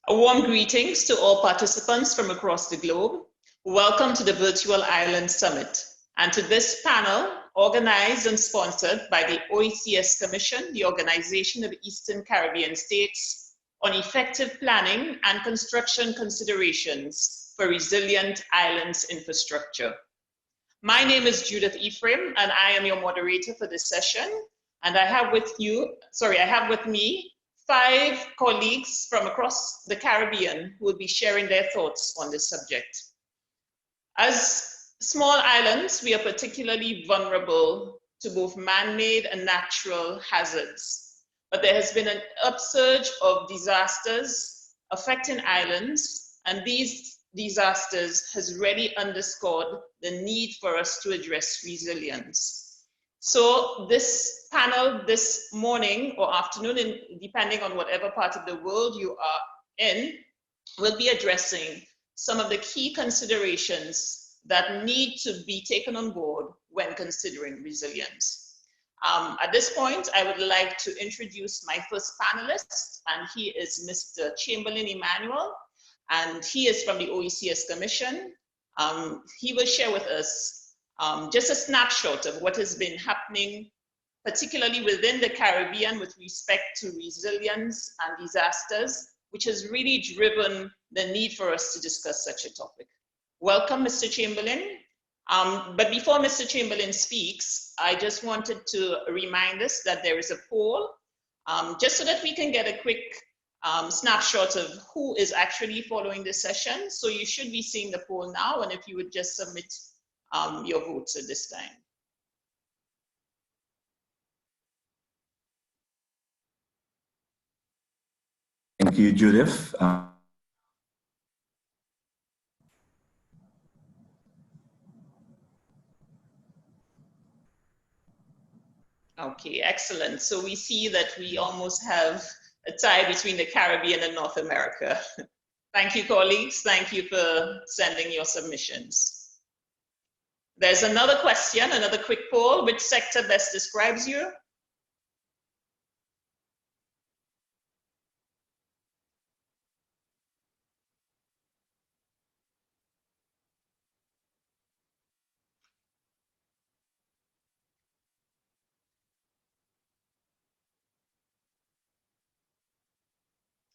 A warm greetings to all participants from across the globe. Welcome to the Virtual Island Summit and to this panel organized and sponsored by the OECS Commission, the Organization of Eastern Caribbean States, on effective planning and construction considerations for resilient islands infrastructure. My name is Judith Ephraim and I am your moderator for this session. And I have with me 5 colleagues from across the Caribbean who will be sharing their thoughts on this subject. As small islands, we are particularly vulnerable to both man-made and natural hazards. But there has been an upsurge of disasters affecting islands, and these disasters has really underscored the need for us to address resilience. So this panel this morning or afternoon, depending on whatever part of the world you are in, will be addressing some of the key considerations that need to be taken on board when considering resilience. At this point, I would like to introduce my first panelist, and he is Mr. Chamberlain Emmanuel, and he is from the OECS Commission. He will share with us just a snapshot of what has been happening, particularly within the Caribbean with respect to resilience and disasters, which has really driven the need for us to discuss such a topic. Welcome, Mr. Chamberlain. But before Mr. Chamberlain speaks, I just wanted to remind us that there is a poll, just so that we can get a quick snapshot of who is actually following this session. So you should be seeing the poll now, and if you would just submit your votes at this time. Thank you, Judith. Okay, excellent. So we see that we almost have a tie between the Caribbean and North America. Thank you, colleagues. Thank you for sending your submissions. There's another question, another quick poll. Which sector best describes you?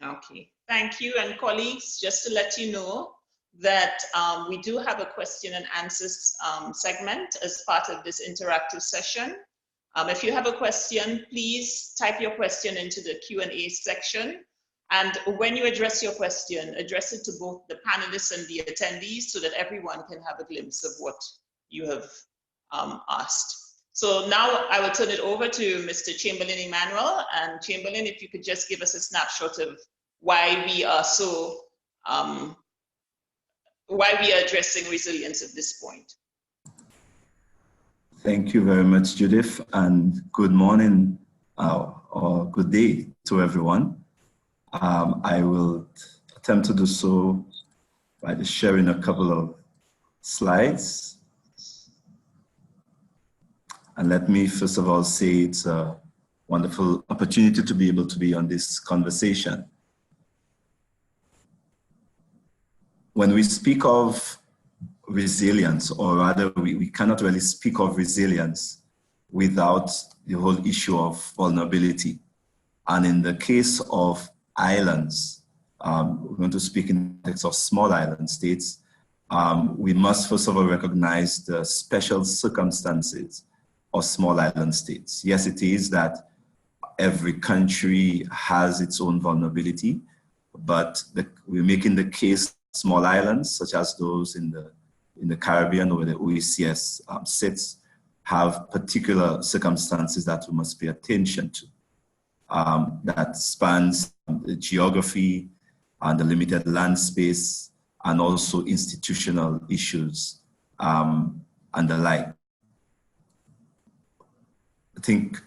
Okay, thank you. And colleagues, just to let you know that we do have a question and answers segment as part of this interactive session. If you have a question, please type your question into the Q&A section. And when you address your question, address it to both the panelists and the attendees so that everyone can have a glimpse of what you have asked. So now I will turn it over to Mr. Chamberlain Emmanuel. And Chamberlain, if you could just give us a snapshot of why we are so, why we are addressing resilience at this point. Thank you very much, Judith, and good morning or good day to everyone. I will attempt to do so by just sharing a couple of slides. And let me first of all say it's a wonderful opportunity to be able to be on this conversation. When we speak of resilience, or rather we cannot really speak of resilience without the whole issue of vulnerability. And in the case of islands, we're going to speak in the context of small island states, we must first of all recognize the special circumstances of small island states. Yes, it is that every country has its own vulnerability, but we're making the case small islands, such as those in the Caribbean where the OECS sits, have particular circumstances that we must pay attention to. That spans the geography and the limited land space, and also institutional issues and the like. I think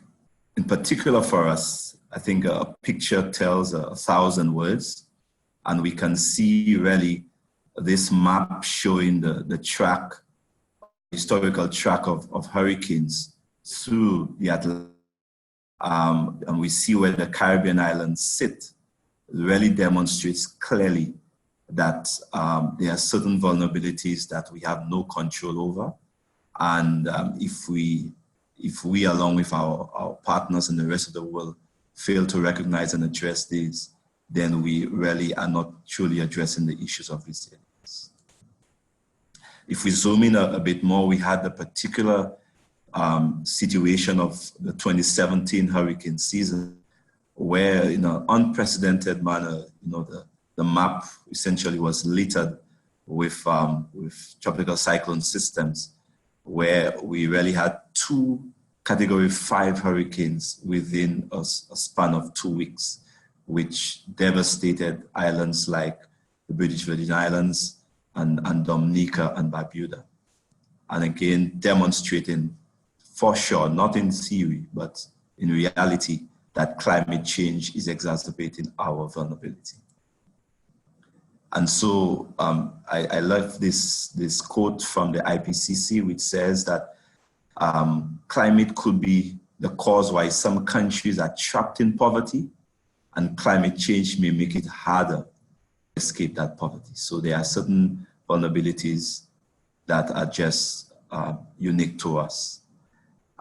in particular for us, I think a picture tells 1,000 words. And we can see really this map showing the track, historical track of hurricanes through the Atlantic. And we see where the Caribbean islands sit really demonstrates clearly that there are certain vulnerabilities that we have no control over. And if we, along with our partners in the rest of the world, fail to recognize and address these, then we really are not truly addressing the issues of resilience. If we zoom in a bit more, we had the particular situation of the 2017 hurricane season, where in an unprecedented manner, the map essentially was littered with tropical cyclone systems, where we really had 2 Category 5 hurricanes within a span of 2 weeks, which devastated islands like the British Virgin Islands and Dominica and Barbuda. And again, demonstrating for sure, not in theory, but in reality, that climate change is exacerbating our vulnerability. And so I love this quote from the IPCC, which says that climate could be the cause why some countries are trapped in poverty, and climate change may make it harder to escape that poverty. So there are certain vulnerabilities that are just unique to us.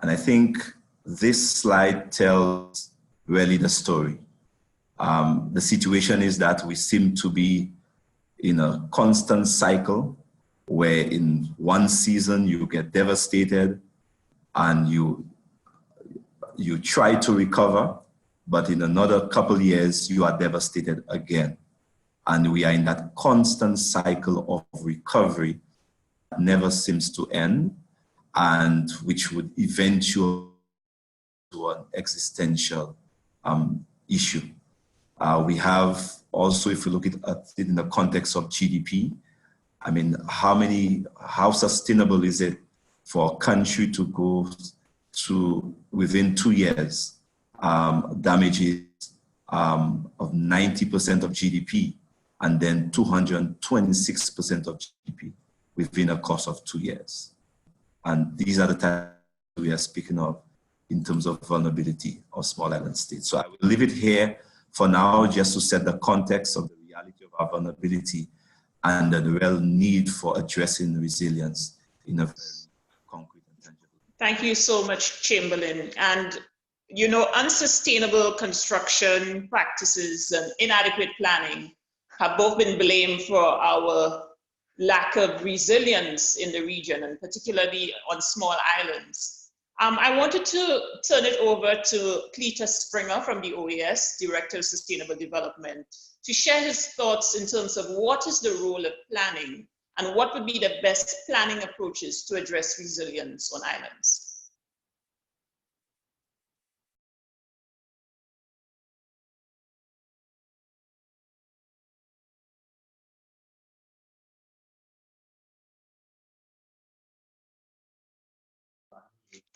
And I think this slide tells really the story. The situation is that we seem to be in a constant cycle where in one season you get devastated and you try to recover, but in another couple of years you are devastated again. And we are in that constant cycle of recovery that never seems to end, and which would eventually to an existential issue. We have also, if we look at it in the context of GDP, I mean, how sustainable is it for a country to go to, within 2 years, damages of 90% of GDP and then 226% of GDP within a course of 2 years? And these are the times we are speaking of in terms of vulnerability of small island states. So I will leave it here for now, just to set the context of the reality of our vulnerability and the real need for addressing resilience in a very concrete and tangible way. Thank you so much, Chamberlain. And unsustainable construction practices and inadequate planning have both been blamed for our lack of resilience in the region, and particularly on small islands. I wanted to turn it over to Cletus Springer from the OES, Director of Sustainable Development, to share his thoughts in terms of what is the role of planning and what would be the best planning approaches to address resilience on islands.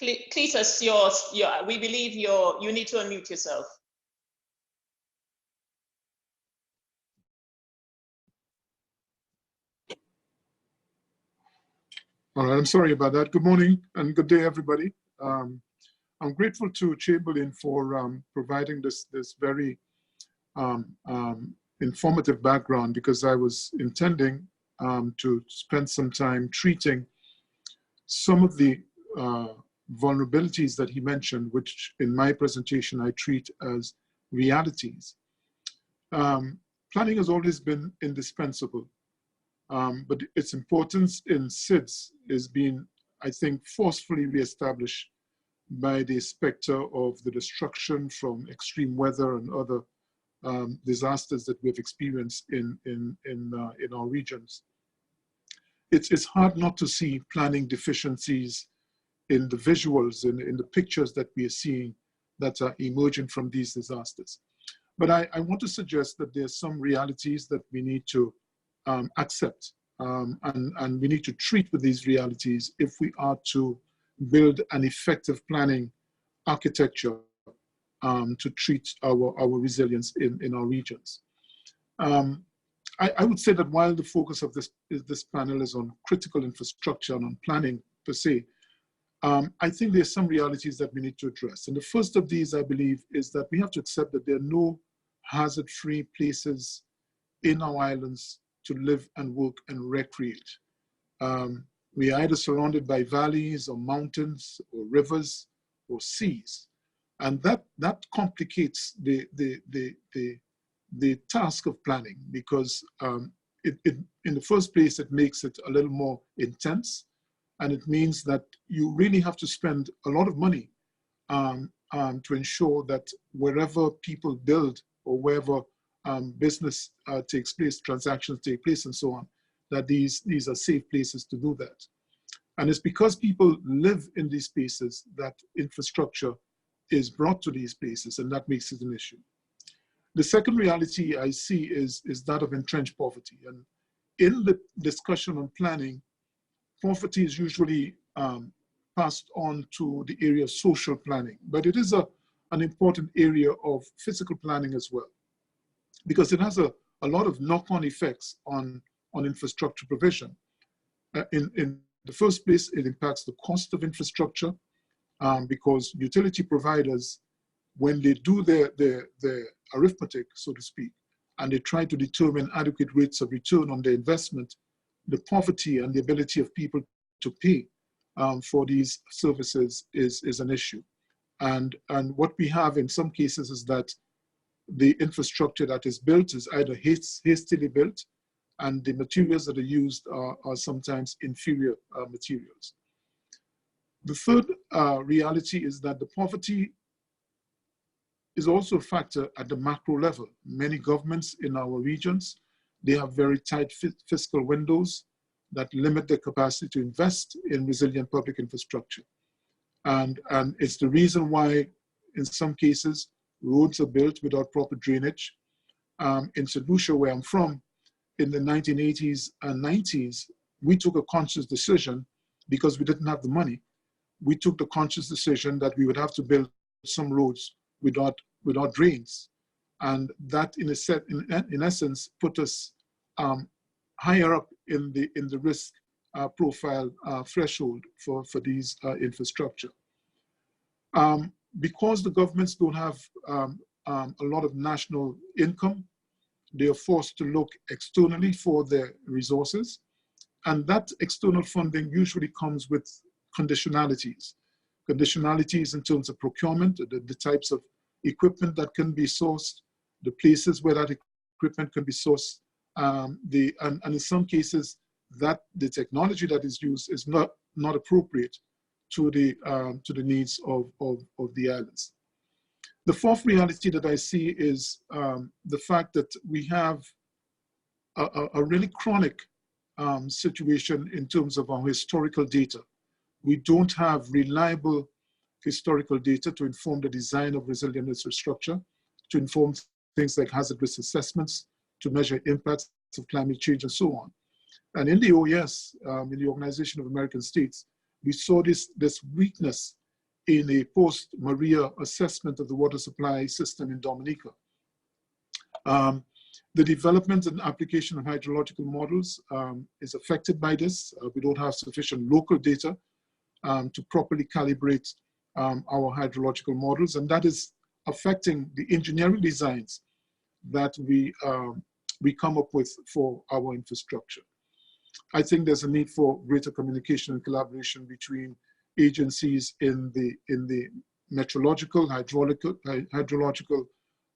Cletus, we believe you need to unmute yourself. All right, I'm sorry about that. Good morning and good day, everybody. I'm grateful to Chamberlain for providing this very informative background, because I was intending to spend some time treating some of the vulnerabilities that he mentioned, which in my presentation I treat as realities. Planning has always been indispensable, but its importance in SIDS is being, I think, forcefully reestablished by the specter of the destruction from extreme weather and other disasters that we've experienced in our regions. It's hard not to see planning deficiencies in the visuals, in the pictures that we are seeing that are emerging from these disasters. But I want to suggest that there's some realities that we need to accept, and we need to treat with these realities if we are to build an effective planning architecture to treat our resilience in our regions. I would say that while the focus of this panel is on critical infrastructure and on planning per se, I think there's some realities that we need to address. And the first of these, I believe, is that we have to accept that there are no hazard-free places in our islands to live and work and recreate. We are either surrounded by valleys or mountains or rivers or seas. And that complicates the task of planning, because in the first place, it makes it a little more intense. And it means that you really have to spend a lot of money to ensure that wherever people build or wherever business takes place, transactions take place and so on, that these are safe places to do that. And it's because people live in these spaces that infrastructure is brought to these places, and that makes it an issue. The second reality I see is that of entrenched poverty. And in the discussion on planning, poverty is usually passed on to the area of social planning, but it is an important area of physical planning as well, because it has a lot of knock-on effects on infrastructure provision. In the first place, it impacts the cost of infrastructure, because utility providers, when they do their arithmetic, so to speak, and they try to determine adequate rates of return on their investment, the poverty and the ability of people to pay for these services is an issue. And what we have in some cases is that the infrastructure that is built is either hastily built, and the materials that are used are sometimes inferior materials. The third reality is that the poverty is also a factor at the macro level. Many governments in our regions, they have very tight fiscal windows that limit their capacity to invest in resilient public infrastructure. And it's the reason why, in some cases, roads are built without proper drainage. In St. Lucia, where I'm from, in the 1980s and 90s, we took a conscious decision, because we didn't have the money. We took the conscious decision that we would have to build some roads without drains. And that, in essence, put us higher up in the risk profile threshold for these infrastructure. Because the governments don't have a lot of national income, they are forced to look externally for their resources. And that external funding usually comes with conditionalities. Conditionalities in terms of procurement, the types of equipment that can be sourced, the places where that equipment can be sourced, and in some cases, that the technology that is used is not appropriate to the needs of the islands. The fourth reality that I see is the fact that we have a really chronic situation in terms of our historical data. We don't have reliable historical data to inform the design of resilient infrastructure, to inform things like hazard risk assessments, to measure impacts of climate change and so on. And in the OES, in the Organization of American States, we saw this weakness in a post-Maria assessment of the water supply system in Dominica. The development and application of hydrological models is affected by this. We don't have sufficient local data to properly calibrate our hydrological models, and that is affecting the engineering designs that we come up with for our infrastructure. I think there's a need for greater communication and collaboration between agencies in the meteorological, hydrological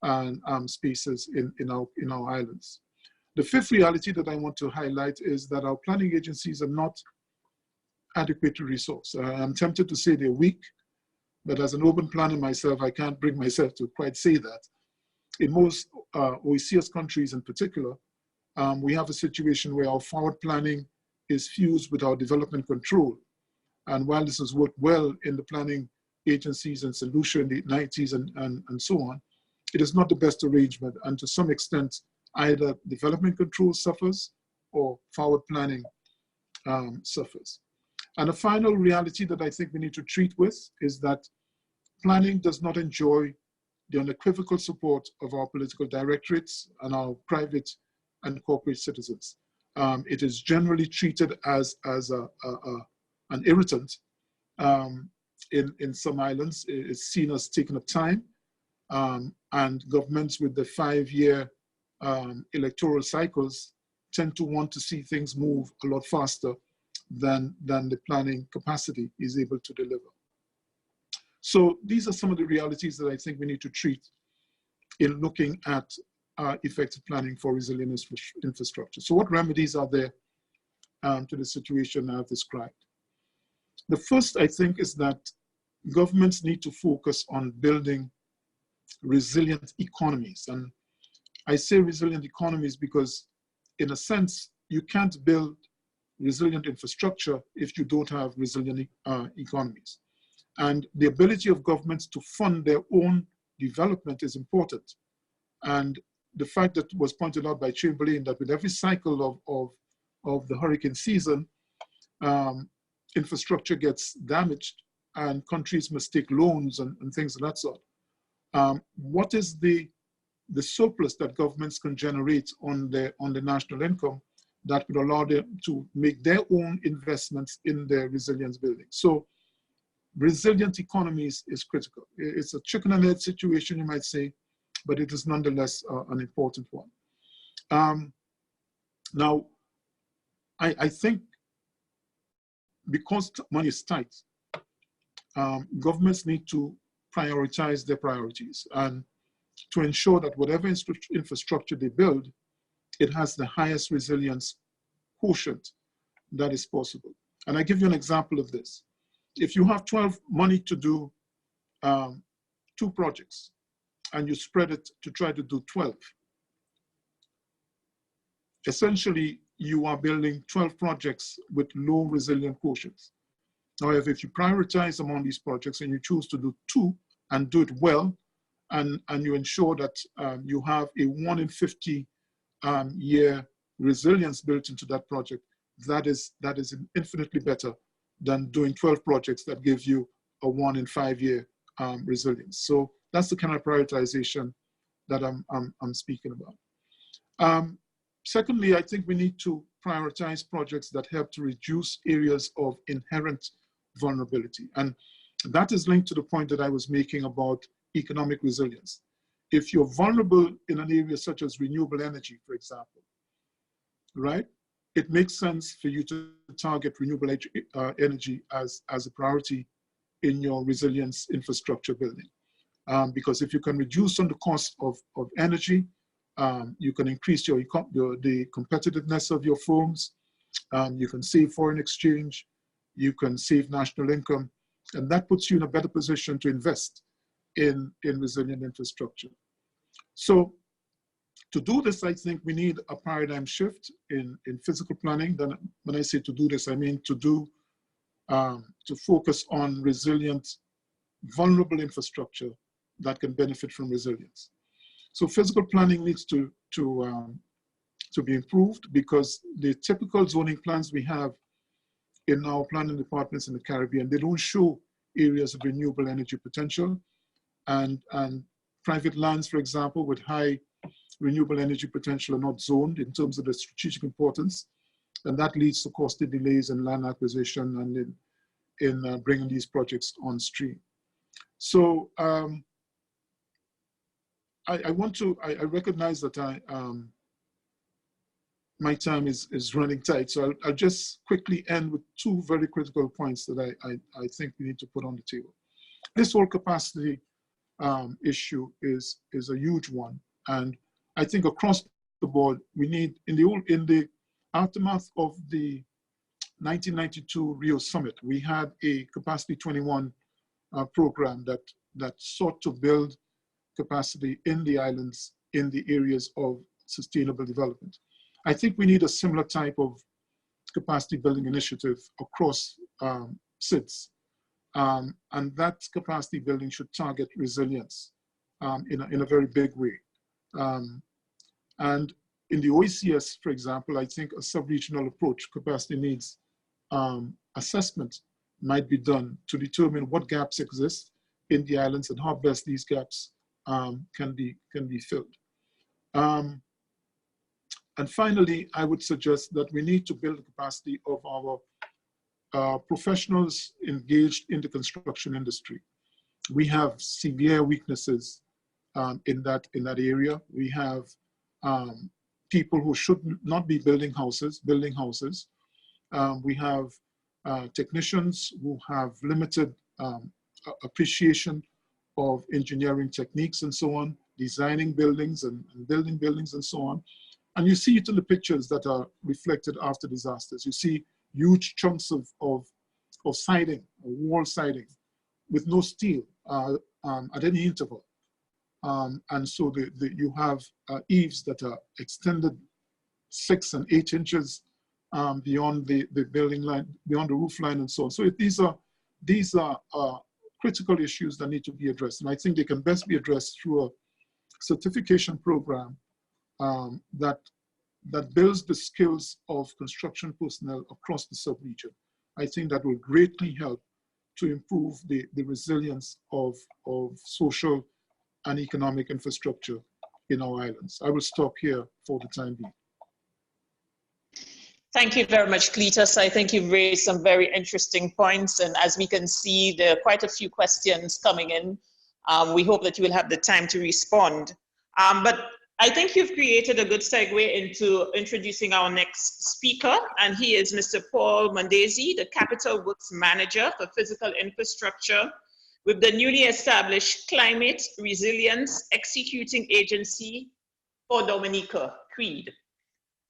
and spaces in our islands. The fifth reality that I want to highlight is that our planning agencies are not adequately resourced. I'm tempted to say they're weak, but as an urban planner myself, I can't bring myself to quite say that. In most OECS countries in particular, we have a situation where our forward planning is fused with our development control. And while this has worked well in the planning agencies and St. Lucia in the 90s and so on, it is not the best arrangement. And to some extent, either development control suffers or forward planning suffers. And a final reality that I think we need to treat with is that planning does not enjoy the unequivocal support of our political directorates and our private and corporate citizens. It is generally treated as an irritant. In some islands. It's seen as taking up time, And governments with the 5-year electoral cycles tend to want to see things move a lot faster than the planning capacity is able to deliver. So these are some of the realities that I think we need to treat in looking at effective planning for resilient infrastructure. So what remedies are there to the situation I've described? The first, I think, is that governments need to focus on building resilient economies. And I say resilient economies because, in a sense, you can't build resilient infrastructure if you don't have resilient economies. And the ability of governments to fund their own development is important. And the fact that was pointed out by Chamberlain that with every cycle of the hurricane season, infrastructure gets damaged and countries must take loans and things of that sort. What is the surplus that governments can generate on the national income that would allow them to make their own investments in their resilience building? So resilient economies is critical. It's a chicken and egg situation, you might say, but it is nonetheless an important one. Now, I think because money is tight, governments need to prioritize their priorities and to ensure that whatever infrastructure they build, it has the highest resilience quotient that is possible. And I give you an example of this. If you have money to do 2 projects and you spread it to try to do 12, essentially you are building 12 projects with low resilient quotients. However, if you prioritize among these projects and you choose to do 2 and do it well, and you ensure that you have a 1 in 50 year resilience built into that project, that is infinitely better than doing 12 projects that give you a 1 in 5 year resilience. So that's the kind of prioritization that I'm speaking about. Secondly, I think we need to prioritize projects that help to reduce areas of inherent vulnerability. And that is linked to the point that I was making about economic resilience. If you're vulnerable in an area such as renewable energy, for example, right, it makes sense for you to target renewable energy as a priority in your resilience infrastructure building. Because if you can reduce on the cost of energy, you can increase the competitiveness of your firms, you can save foreign exchange, you can save national income, and that puts you in a better position to invest in resilient infrastructure. So to do this, I think we need a paradigm shift in physical planning. Then when I say to do this, I mean to focus on resilient, vulnerable infrastructure that can benefit from resilience. So physical planning needs to be improved because the typical zoning plans we have in our planning departments in the Caribbean, they don't show areas of renewable energy potential, and private lands, for example, with high renewable energy potential are not zoned in terms of the strategic importance, and that leads to costly delays in land acquisition and in bringing these projects on stream. So I recognize that my time is running tight, so I'll just quickly end with 2 very critical points that I think we need to put on the table. This whole capacity issue is a huge one, and I think across the board we need, in the aftermath of the 1992 Rio Summit, we had a Capacity 21 program that sought to build capacity in the islands in the areas of sustainable development. I think we need a similar type of capacity building initiative across SIDS. And that capacity building should target resilience in a very big way. And in the OECS, for example, I think a sub-regional approach, capacity needs assessment might be done to determine what gaps exist in the islands and how best these gaps can be filled. And finally, I would suggest that we need to build the capacity of our professionals engaged in the construction industry. We have severe weaknesses in that area. We have people who should not be building houses. We have technicians who have limited appreciation of engineering techniques and so on, designing buildings and building buildings and so on. And you see it in the pictures that are reflected after disasters. You see huge chunks of siding, wall siding, with no steel at any interval. And so you have eaves that are extended 6 and 8 inches beyond the building line, beyond the roof line and so on. So these are critical issues that need to be addressed. And I think they can best be addressed through a certification program that builds the skills of construction personnel across the sub-region. I think that will greatly help to improve the resilience of social and economic infrastructure in our islands. I will stop here for the time being. Thank you very much, Cletus. I think you've raised some very interesting points. And as we can see, there are quite a few questions coming in. We hope that you will have the time to respond. But I think you've created a good segue into introducing our next speaker. And he is Mr. Paul Mondesi, the Capital Works Manager for Physical Infrastructure with the newly established Climate Resilience Executing Agency for Dominica, CREED.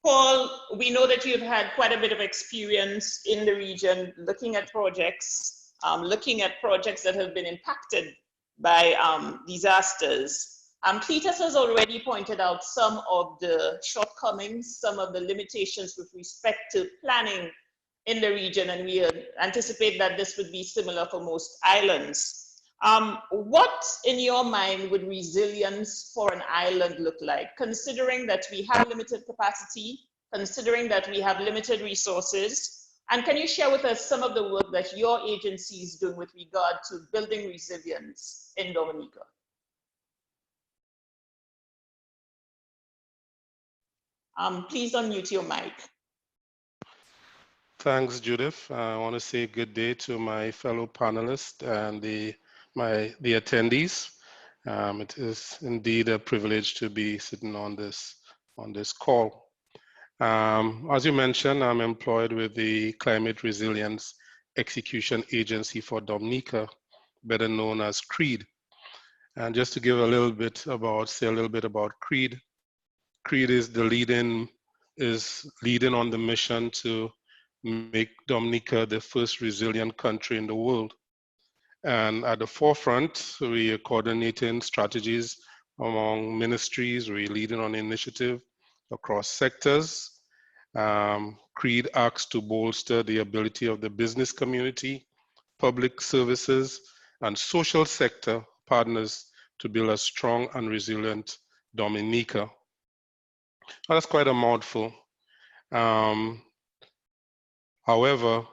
Paul, we know that you've had quite a bit of experience in the region looking at projects that have been impacted by disasters. Cletus has already pointed out some of the shortcomings, some of the limitations with respect to planning in the region, and we anticipate that this would be similar for most islands. What, in your mind, would resilience for an island look like, considering that we have limited capacity, considering that we have limited resources? And can you share with us some of the work that your agency is doing with regard to building resilience in Dominica? Please unmute your mic. Thanks, Judith. I want to say good day to my fellow panelists and the attendees. It is indeed a privilege to be sitting on this call. As you mentioned, I'm employed with the Climate Resilience Execution Agency for Dominica, better known as CREED. And just to give a little bit about CREED. CREED is leading on the mission to make Dominica the first resilient country in the world. And at the forefront, we are coordinating strategies among ministries. We're leading on initiative across sectors. CREED acts to bolster the ability of the business community, public services, and social sector partners to build a strong and resilient Dominica. Well, that's quite a mouthful. However,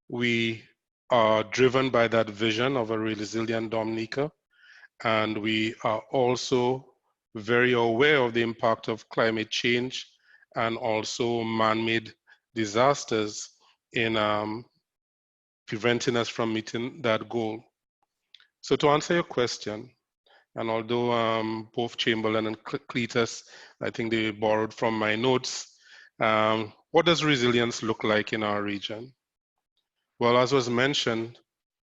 we are driven by that vision of a resilient Dominica, and we are also very aware of the impact of climate change and also man-made disasters in preventing us from meeting that goal. So to answer your question, and although both Chamberlain and Cletus, I think they borrowed from my notes, what does resilience look like in our region? Well, as was mentioned,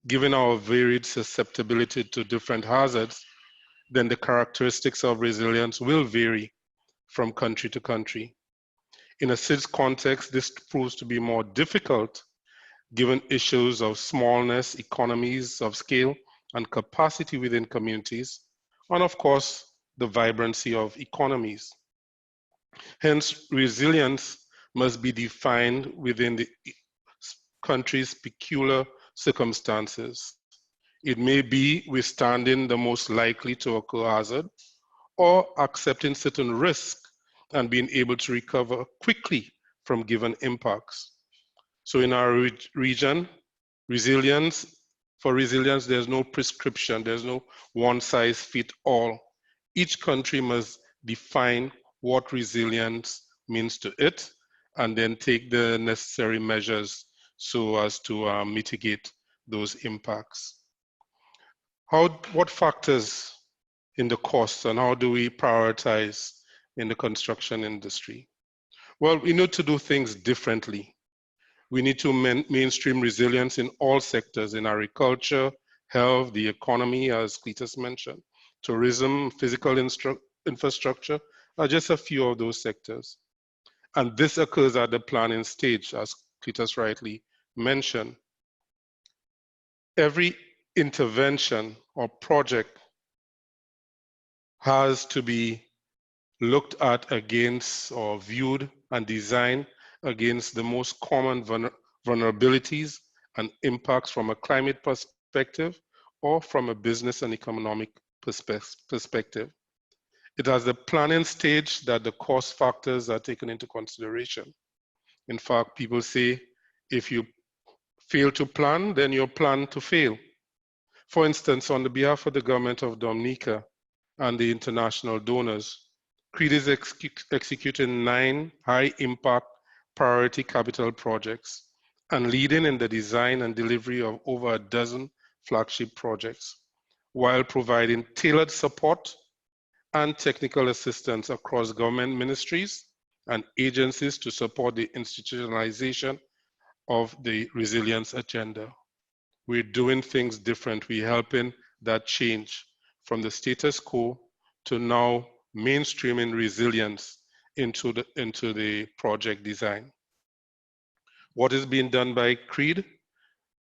given our varied susceptibility to different hazards, then the characteristics of resilience will vary from country to country. In a CIDS context, this proves to be more difficult given issues of smallness, economies of scale, and capacity within communities, and of course, the vibrancy of economies. Hence, resilience must be defined within the country's peculiar circumstances. It may be withstanding the most likely to occur hazard, or accepting certain risk and being able to recover quickly from given impacts. So in our region, for resilience, there's no prescription, there's no one size fit all. Each country must define what resilience means to it and then take the necessary measures so as to mitigate those impacts. What factors in the costs, and how do we prioritize in the construction industry? Well, we need to do things differently. We need to mainstream resilience in all sectors, in agriculture, health, the economy, as Cletus mentioned, tourism, physical infrastructure are just a few of those sectors. And this occurs at the planning stage, as Cletus rightly mentioned. Every intervention or project has to be looked at against or viewed and designed against the most common vulnerabilities and impacts from a climate perspective or from a business and economic perspective. It has the planning stage that the cost factors are taken into consideration. In fact, people say if you fail to plan, then you're planned to fail. For instance, on the behalf of the government of Dominica and the international donors, CREED is executing 9 high-impact priority capital projects and leading in the design and delivery of over a dozen flagship projects, while providing tailored support and technical assistance across government ministries and agencies to support the institutionalization of the resilience agenda. We're doing things different. We're helping that change from the status quo to now mainstreaming resilience into the project design. What is being done by CREED?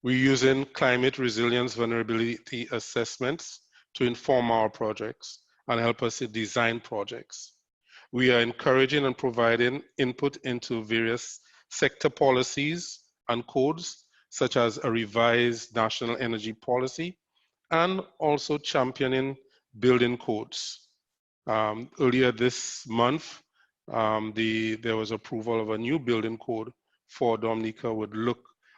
We're using climate resilience vulnerability assessments to inform our projects and help us to design projects. We are encouraging and providing input into various sector policies and codes, such as a revised national energy policy, and also championing building codes. Earlier this month, there was approval of a new building code for Dominica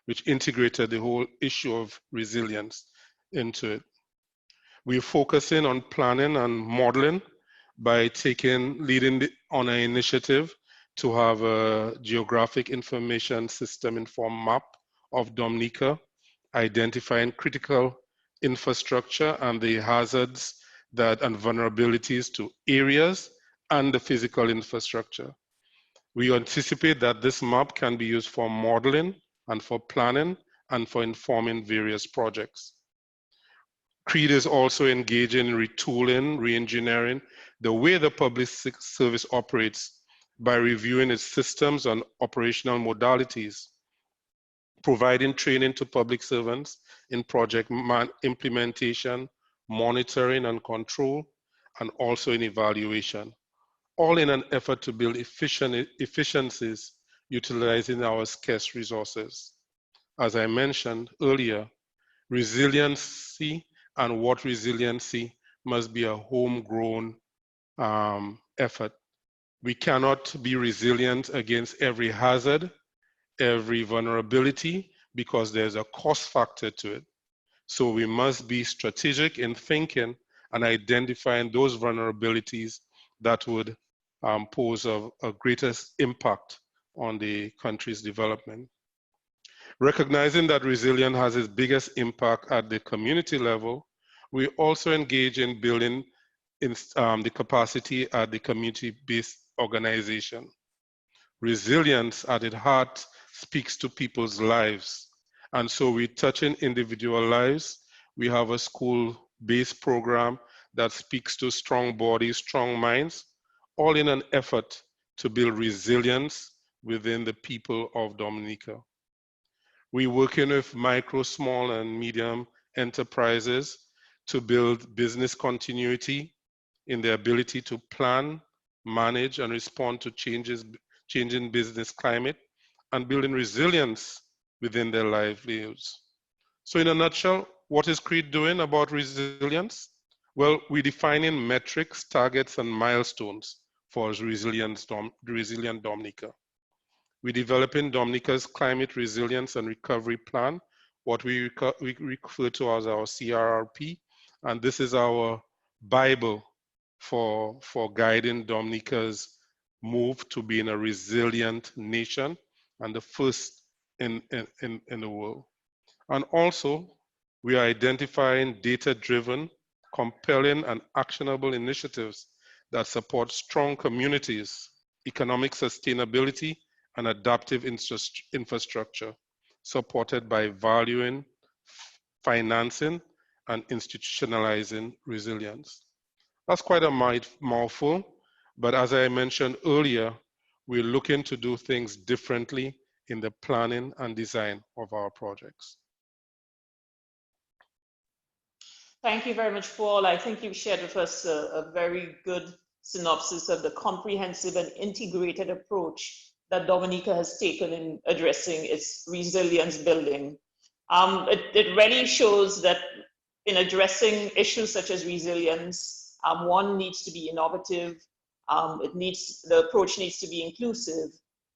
which integrated the whole issue of resilience into it. We're focusing on planning and modeling by leading on an initiative to have a geographic information system informed map of Dominica, identifying critical infrastructure and the hazards and vulnerabilities to areas and the physical infrastructure. We anticipate that this map can be used for modeling and for planning and for informing various projects. CREED is also engaging in retooling, re-engineering the way the public service operates by reviewing its systems and operational modalities, providing training to public servants in project implementation, monitoring and control, and also in evaluation, all in an effort to build efficiencies utilizing our scarce resources. As I mentioned earlier, resiliency and what resiliency must be a homegrown effort. We cannot be resilient against every hazard, every vulnerability, because there's a cost factor to it. So we must be strategic in thinking and identifying those vulnerabilities that would pose a greatest impact on the country's development. Recognizing that resilience has its biggest impact at the community level, we also engage in building the capacity at the community-based organization. Resilience at its heart speaks to people's lives. And so we touch in individual lives. We have a school-based program that speaks to strong bodies, strong minds, all in an effort to build resilience within the people of Dominica. We're working with micro, small, and medium enterprises to build business continuity in their ability to plan, manage, and respond to changing business climate, and building resilience within their livelihoods. So in a nutshell, what is CREED doing about resilience? Well, we're defining metrics, targets, and milestones for resilient Dominica. We're developing Dominica's Climate Resilience and Recovery Plan, what we refer to as our CRRP, and this is our Bible for guiding Dominica's move to being a resilient nation and the first in the world. And also, we are identifying data-driven, compelling and actionable initiatives that support strong communities, economic sustainability, and adaptive infrastructure, supported by valuing, financing, and institutionalizing resilience. That's quite a mouthful, but as I mentioned earlier, we're looking to do things differently in the planning and design of our projects. Thank you very much, Paul. I think you've shared with us a very good synopsis of the comprehensive and integrated approach that Dominica has taken in addressing its resilience building. It really shows that in addressing issues such as resilience, one needs to be innovative, the approach needs to be inclusive,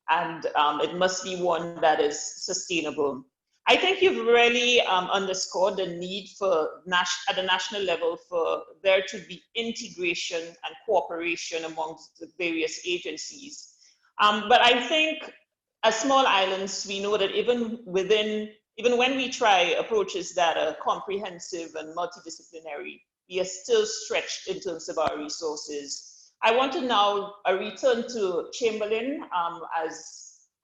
and it must be one that is sustainable. I think you've really underscored the need for, at the national level, for there to be integration and cooperation amongst the various agencies. But I think as small islands, we know that even when we try approaches that are comprehensive and multidisciplinary, we are still stretched in terms of our resources. I want to now return to Chamberlain as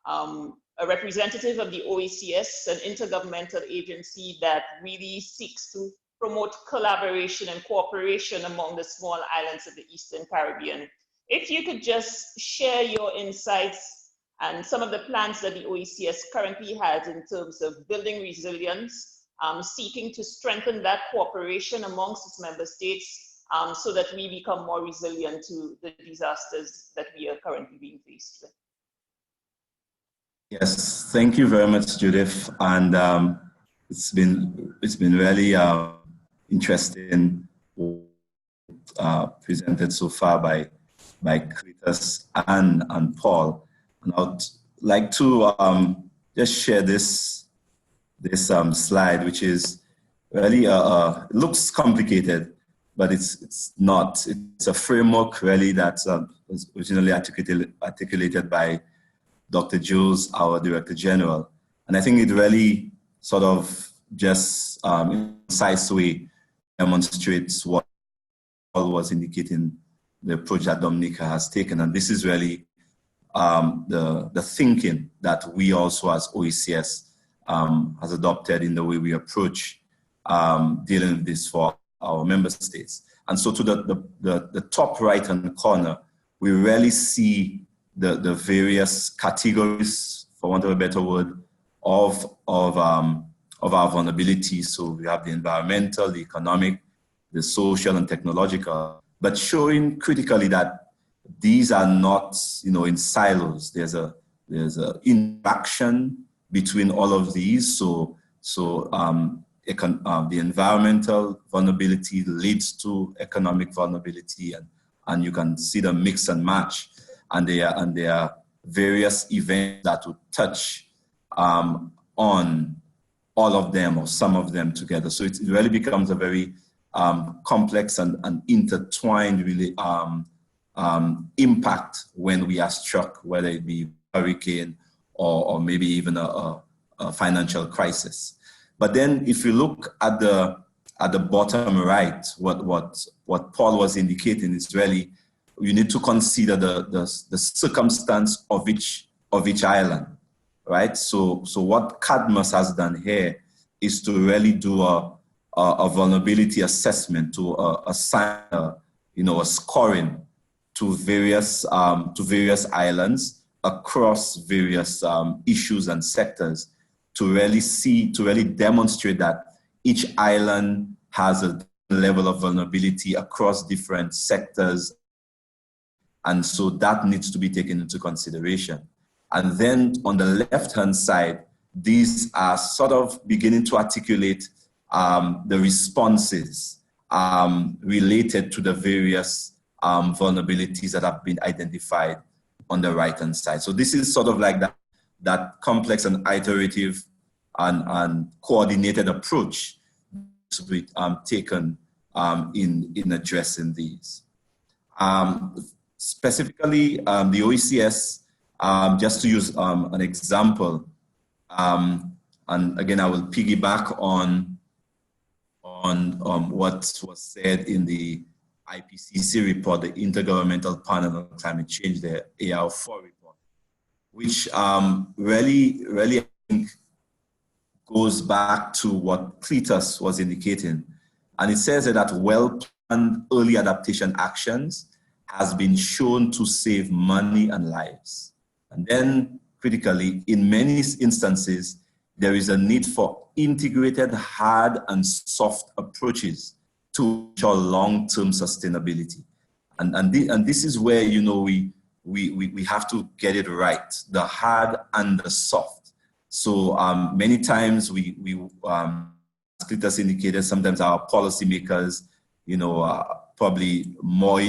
a representative of the OECS, an intergovernmental agency that really seeks to promote collaboration and cooperation among the small islands of the Eastern Caribbean. If you could just share your insights and some of the plans that the OECS currently has in terms of building resilience, seeking to strengthen that cooperation amongst its member states so that we become more resilient to the disasters that we are currently being faced with. Yes, thank you very much, Judith. And it's been really interesting presented so far by Cletus and Paul. And I'd like to just share this slide, which is really it looks complicated, but it's not. It's a framework really that was originally articulated by Dr. Jules, our Director General. And I think it really sort of just in a concise way demonstrates what Paul was indicating, the approach that Dominica has taken. And this is really the thinking that we also as OECS has adopted in the way we approach dealing with this for our member states. And so to the top right-hand corner, we really see the various categories, for want of a better word, of our vulnerabilities. So we have the environmental, the economic, the social and technological, but showing critically that these are not, in silos. There's a interaction between all of these. So the environmental vulnerability leads to economic vulnerability, and you can see the mix and match. And there are various events that will touch on all of them or some of them together. So it really becomes a very complex and intertwined really impact when we are struck, whether it be hurricane or maybe even a financial crisis. But then if you look at the bottom right, what Paul was indicating is really you need to consider the circumstance of each island, right? So what Cadmus has done here is to really do a vulnerability assessment, to assign a scoring to various islands across various issues and sectors to really demonstrate that each island has a level of vulnerability across different sectors. And so that needs to be taken into consideration. And then on the left-hand side, these are sort of beginning to articulate the responses related to the various vulnerabilities that have been identified on the right-hand side. So this is sort of like that complex and iterative and coordinated approach to be taken in addressing these. Specifically, the OECS, just to use an example, and again, I will piggyback on on what was said in the IPCC report, the Intergovernmental Panel on Climate Change, the AR4 report, which really I think goes back to what Cletus was indicating. And it says that well-planned early adaptation actions has been shown to save money and lives. And then critically, in many instances, there is a need for integrated hard and soft approaches to ensure long-term sustainability. And this is where, you know, we have to get it right, the hard and the soft. So many times as Cletus indicated, sometimes our policymakers, you know, are probably more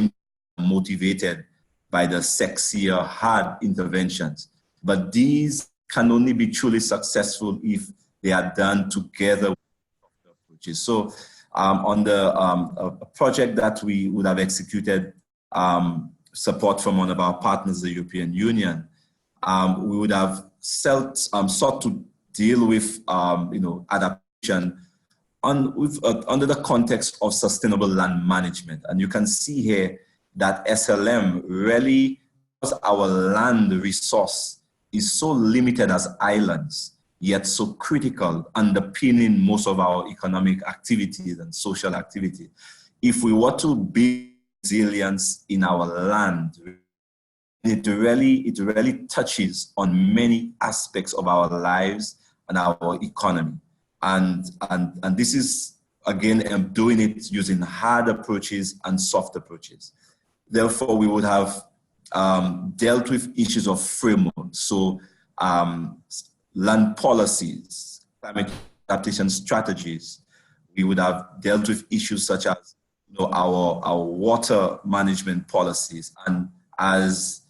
motivated by the sexier, hard interventions. But these can only be truly successful if they are done together with approaches. So on a project that we would have executed, support from one of our partners, the European Union, we would have sought to deal with adaptation under the context of sustainable land management. And you can see here that SLM really, because our land resource is so limited as islands, yet so critical, underpinning most of our economic activities and social activities. If we were to build resilience in our land, it really touches on many aspects of our lives and our economy. And this is, again, doing it using hard approaches and soft approaches. Therefore, we would have dealt with issues of framework. So land policies, climate adaptation strategies. We would have dealt with issues such as, you know, our water management policies, and as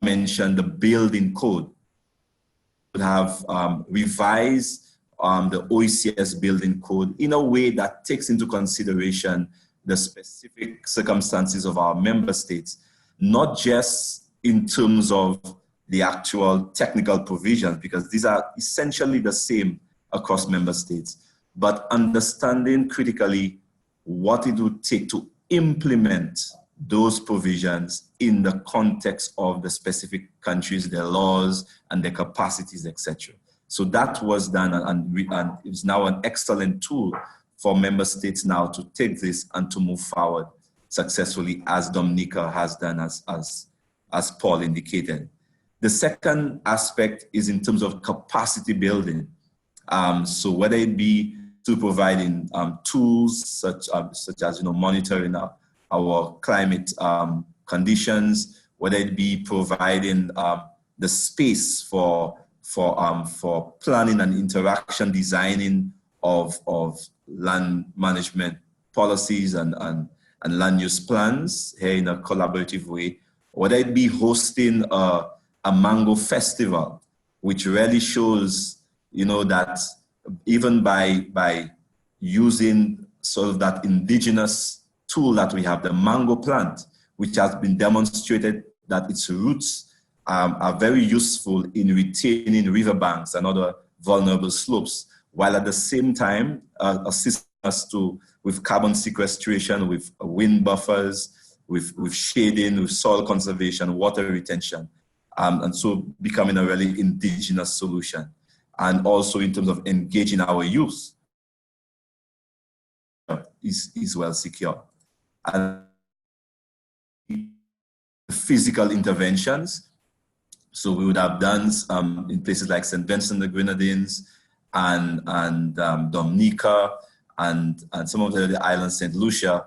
mentioned, the building code. We would have revised the OECS building code in a way that takes into consideration the specific circumstances of our member states, not just in terms of the actual technical provisions, because these are essentially the same across member states, but understanding critically what it would take to implement those provisions in the context of the specific countries, their laws and their capacities, etc. So that was done, and it's now an excellent tool for member states now to take this and to move forward successfully, as Dominica has done, as Paul indicated. The second aspect is in terms of capacity building. So whether it be to providing tools such as, you know, monitoring our climate conditions, whether it be providing the space for planning and interaction designing of land management policies and land use plans here in a collaborative way, whether it be hosting a mango festival, which really shows, you know, that even by using sort of that indigenous tool that we have, the mango plant, which has been demonstrated that its roots are very useful in retaining riverbanks and other vulnerable slopes, while at the same time assisting us with carbon sequestration, with wind buffers, with shading, with soil conservation, water retention, and so becoming a really indigenous solution. And also in terms of engaging our youth is well secure. And physical interventions. So we would have done in places like St. Vincent the Grenadines and Dominica and some of the other islands, St. Lucia,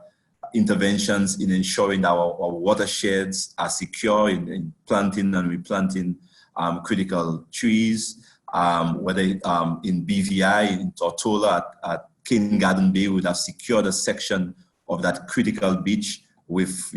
interventions in ensuring that our watersheds are secure in planting and replanting critical trees, whether in BVI, in Tortola, at Cane Garden Bay, we would have secured a section of that critical beach with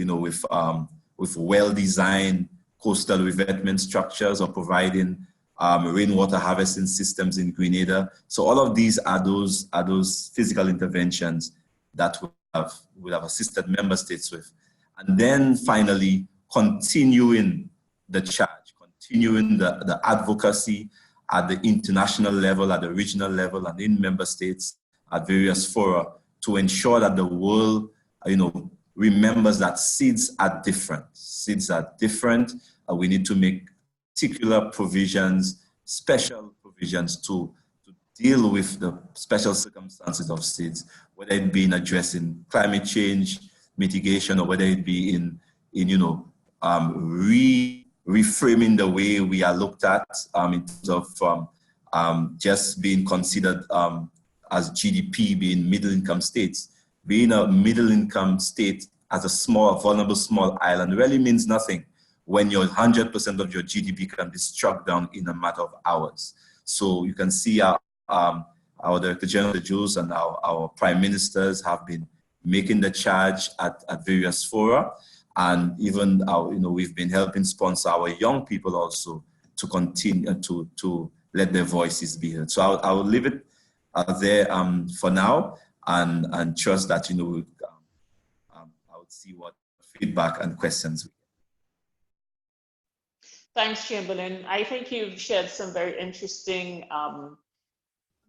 well-designed coastal revetment structures, or providing rainwater harvesting systems in Grenada. So all of these are those physical interventions that would have assisted member states with. And then finally, continuing the charge, continuing the advocacy at the international level, at the regional level, and in member states, at various fora to ensure that the world, remembers that seeds are different. Seeds are different. We need to make particular provisions, special provisions to deal with the special circumstances of seeds, whether it be in addressing climate change, mitigation, or whether it be in reframing the way we are looked at in terms of just being considered as GDP being middle income states. Being a middle income state as a small, vulnerable small island really means nothing when your 100% of your GDP can be struck down in a matter of hours. So you can see our Director General of the Jews and our prime ministers have been making the charge at various fora, and even we've been helping sponsor our young people also to continue to let their voices be heard. So I will leave it there for now, and trust that I would see what feedback and questions. Thanks, Chamberlain. I think you've shared some very interesting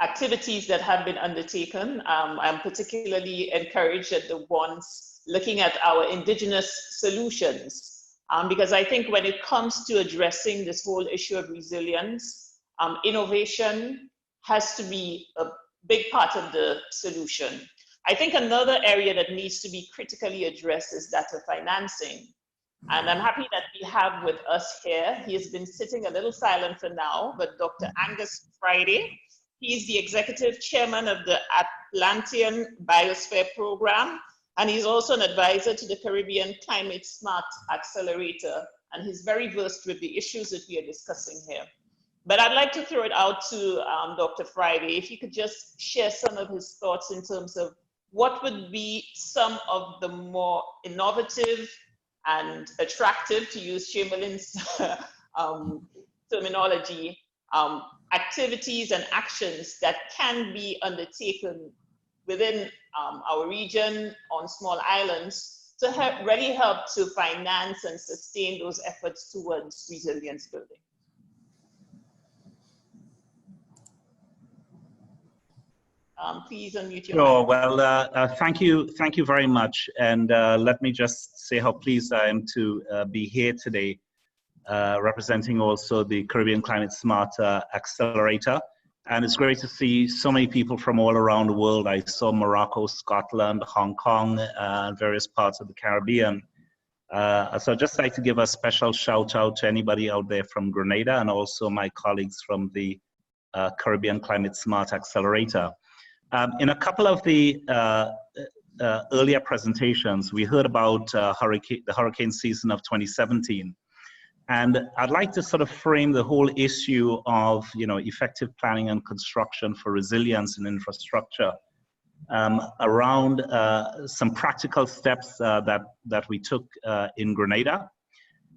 activities that have been undertaken. I'm particularly encouraged at the ones looking at our indigenous solutions, because I think when it comes to addressing this whole issue of resilience, innovation has to be a big part of the solution. I think another area that needs to be critically addressed is that of financing. And I'm happy that we have with us here, he has been sitting a little silent for now, but Dr. Angus Friday. He is the executive chairman of the Atlantean Biosphere Program, and he's also an advisor to the Caribbean Climate Smart Accelerator, and he's very versed with the issues that we are discussing here. But I'd like to throw it out to Dr. Friday, if you could just share some of his thoughts in terms of what would be some of the more innovative and attractive, to use Chamberlain's terminology, activities and actions that can be undertaken within our region on small islands to really help to finance and sustain those efforts towards resilience building. Please unmute your Sure. mic. Well, thank you very much. And let me just say how pleased I am to be here today, representing also the Caribbean Climate Smart Accelerator. And it's great to see so many people from all around the world. I saw Morocco, Scotland, Hong Kong, and various parts of the Caribbean. So I'd just like to give a special shout out to anybody out there from Grenada, and also my colleagues from the Caribbean Climate Smart Accelerator. In a couple of the earlier presentations, we heard about the hurricane season of 2017. And I'd like to sort of frame the whole issue of effective planning and construction for resilience and infrastructure around some practical steps that we took in Grenada,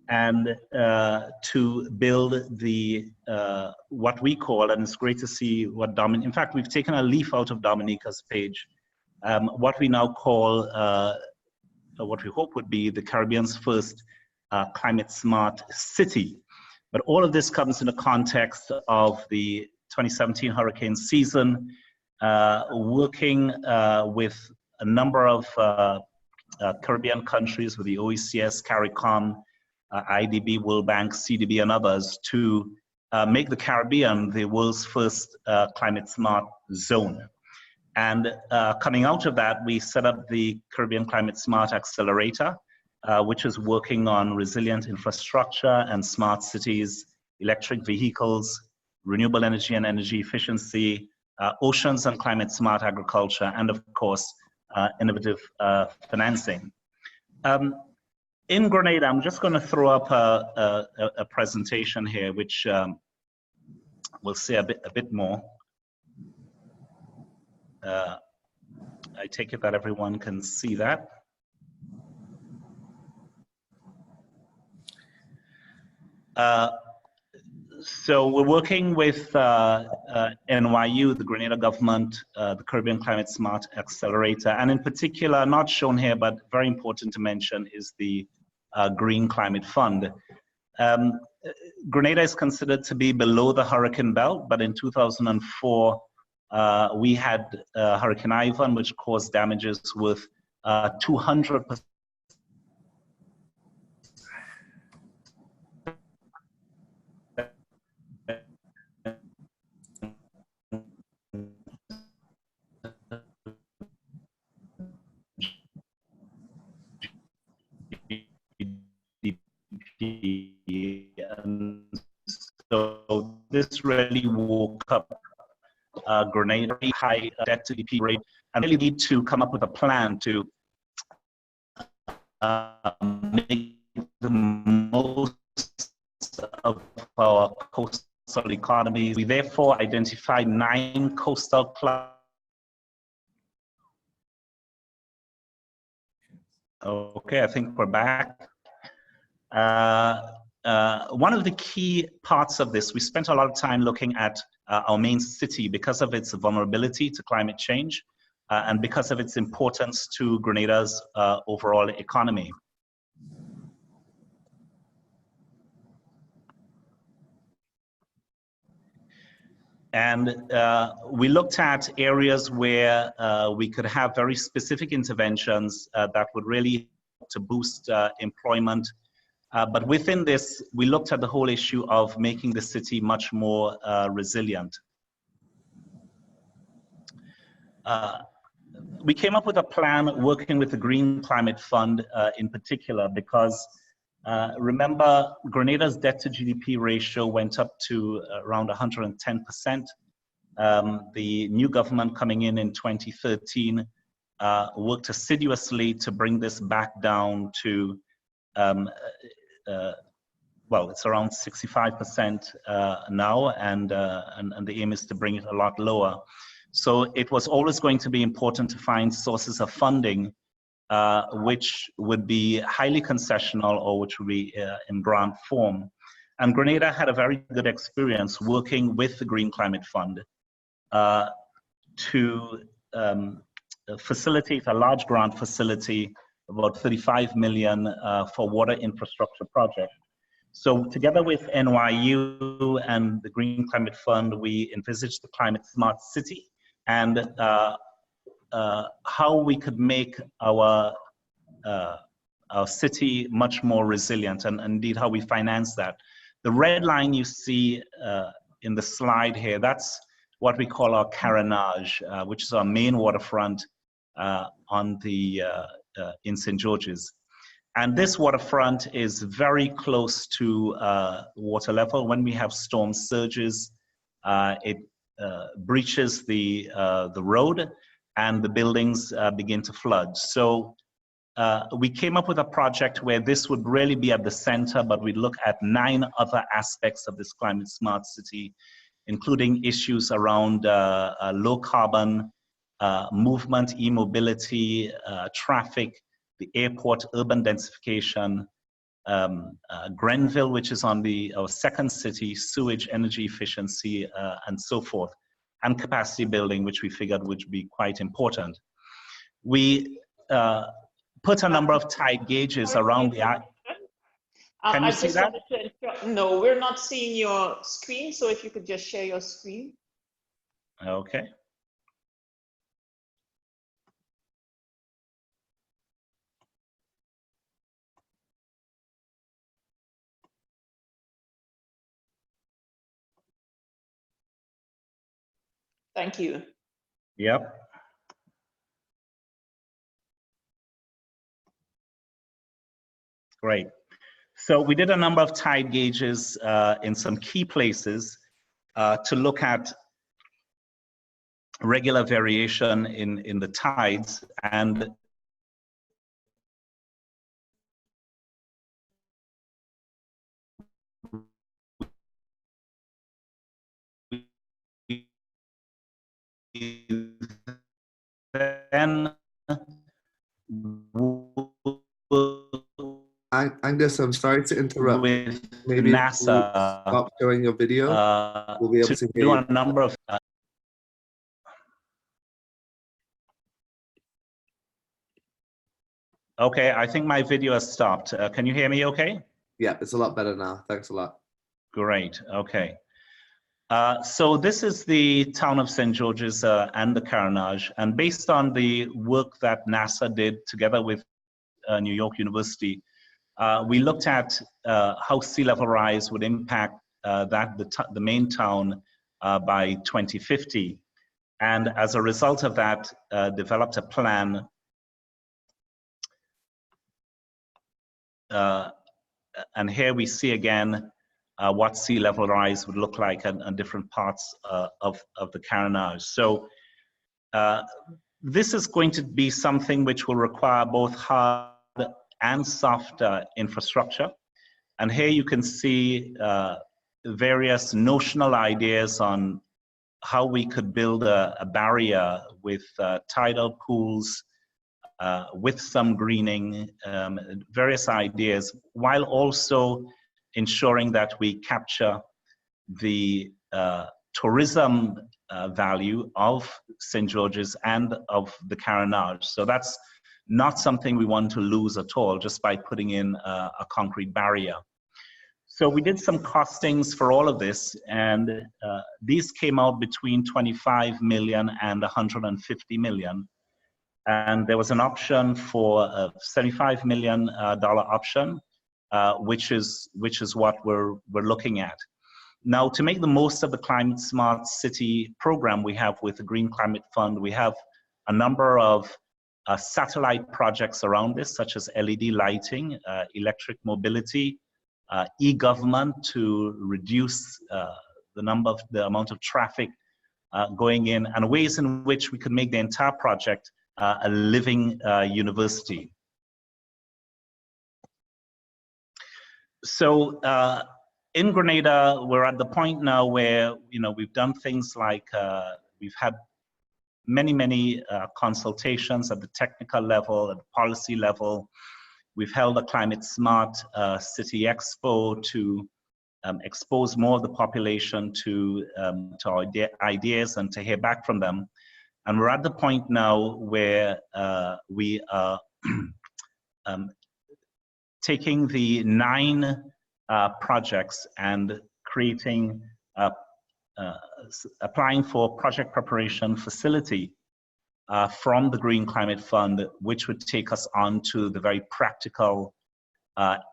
and to build the what we call, and it's great to see what in fact we've taken a leaf out of Dominica's page, what we now call what we hope would be the Caribbean's first climate smart city. But all of this comes in the context of the 2017 hurricane season, working with a number of Caribbean countries, with the OECS, CARICOM, IDB, World Bank, CDB, and others, to make the Caribbean the world's first climate smart zone. And coming out of that, we set up the Caribbean Climate Smart Accelerator, which is working on resilient infrastructure and smart cities, electric vehicles, renewable energy and energy efficiency, oceans and climate smart agriculture, and of course, innovative financing. In Grenada, I'm just going to throw up a presentation here, which we'll say a bit more. I take it that everyone can see that. So we're working with NYU, the Grenada government, the Caribbean Climate Smart Accelerator, and in particular, not shown here, but very important to mention, is the Green Climate Fund. Grenada is considered to be below the hurricane belt, but in 2004, we had Hurricane Ivan, which caused damages worth 200%. And so this really woke up Grenada, high debt to GDP rate, and really need to come up with a plan to make the most of our coastal economies. We therefore identified 9 coastal clusters. Okay, I think we're back. One of the key parts of this, we spent a lot of time looking at our main city because of its vulnerability to climate change and because of its importance to Grenada's overall economy. And we looked at areas where we could have very specific interventions that would really help to boost employment. But within this, we looked at the whole issue of making the city much more resilient. We came up with a plan working with the Green Climate Fund in particular because remember, Grenada's debt to GDP ratio went up to around 110%. The new government coming in 2013 worked assiduously to bring this back down to, well, it's around 65% now, and the aim is to bring it a lot lower. So it was always going to be important to find sources of funding which would be highly concessional or which would be in grant form. And Grenada had a very good experience working with the Green Climate Fund to facilitate a large grant facility, about 35 million for water infrastructure project. So together with NYU and the Green Climate Fund, we envisaged the climate smart city and how we could make our city much more resilient, and indeed how we finance that. The red line you see in the slide here, that's what we call our Carenage, which is our main waterfront on the in St. George's. And this waterfront is very close to water level. When we have storm surges, it breaches the road and the buildings begin to flood. So we came up with a project where this would really be at the center, but we look at 9 other aspects of this climate smart city, including issues around low carbon, movement, e-mobility, traffic, the airport, urban densification, Grenville, which is on our second city, sewage, energy efficiency, and so forth, and capacity building, which we figured would be quite important. We put a number of tide gauges around the eye. Can you see that? No, we're not seeing your screen, so if you could just share your screen. Okay. Thank you. Yep. Great. So we did a number of tide gauges in some key places to look at regular variation in the tides, and then Angus, I'm sorry to interrupt. with Maybe NASA stop showing your video. We'll be able to hear do you. a number of okay, I think my video has stopped. Can you hear me okay? Yeah, it's a lot better now. Thanks a lot. Great, okay. So this is the town of St. George's and the Carenage, and based on the work that NASA did together with New York University, we looked at how sea level rise would impact the main town by 2050. And as a result of that, developed a plan and here we see again what sea level rise would look like in different parts of the Carenage. So this is going to be something which will require both hard and soft infrastructure. And here you can see various notional ideas on how we could build a barrier with tidal pools, with some greening, various ideas, while also ensuring that we capture the tourism value of St. George's and of the Carenage. So that's not something we want to lose at all just by putting in a concrete barrier. So we did some costings for all of this, and these came out between 25 million and 150 million. And there was an option for a $75 million option, which is what we're looking at. Now, to make the most of the Climate Smart City program we have with the Green Climate Fund, we have a number of satellite projects around this, such as LED lighting, electric mobility, e-government to reduce the amount of traffic going in, and ways in which we could make the entire project a living university. So in Grenada, we're at the point now where we've done things like we've had many consultations at the technical level, at the policy level. We've held a Climate Smart City Expo to expose more of the population to our ideas and to hear back from them. And we're at the point now where we are taking the 9 projects and creating, applying for project preparation facility from the Green Climate Fund, which would take us on to the very practical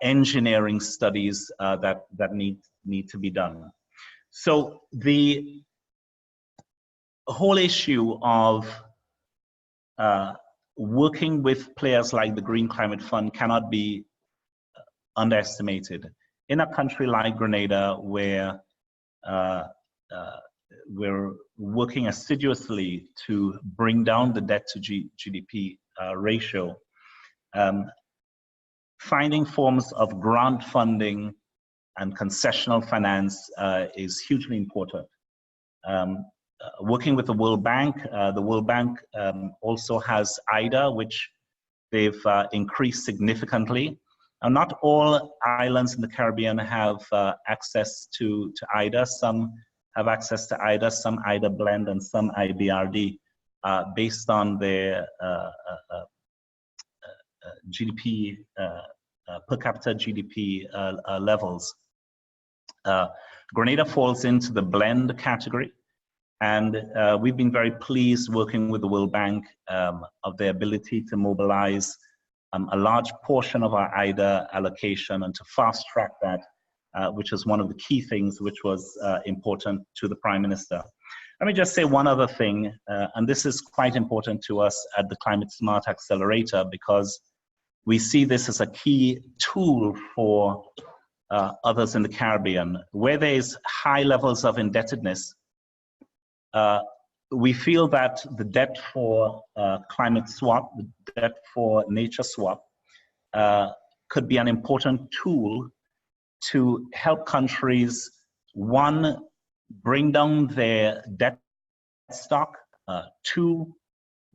engineering studies that need to be done. So the whole issue of working with players like the Green Climate Fund cannot be underestimated. In a country like Grenada, where we're working assiduously to bring down the debt to GDP ratio, finding forms of grant funding and concessional finance is hugely important. Working with the World Bank also has IDA, which they've increased significantly. And not all islands in the Caribbean have access to IDA. Some have access to IDA, some IDA blend, and some IBRD, based on their GDP, per capita GDP levels. Grenada falls into the blend category. And we've been very pleased working with the World Bank of their ability to mobilize a large portion of our IDA allocation and to fast track that, which is one of the key things which was important to the Prime Minister. Let me just say one other thing, and this is quite important to us at the Climate Smart Accelerator, because we see this as a key tool for others in the Caribbean. Where there's high levels of indebtedness, we feel that the debt for climate swap, the debt for nature swap, could be an important tool to help countries, one, bring down their debt stock, two,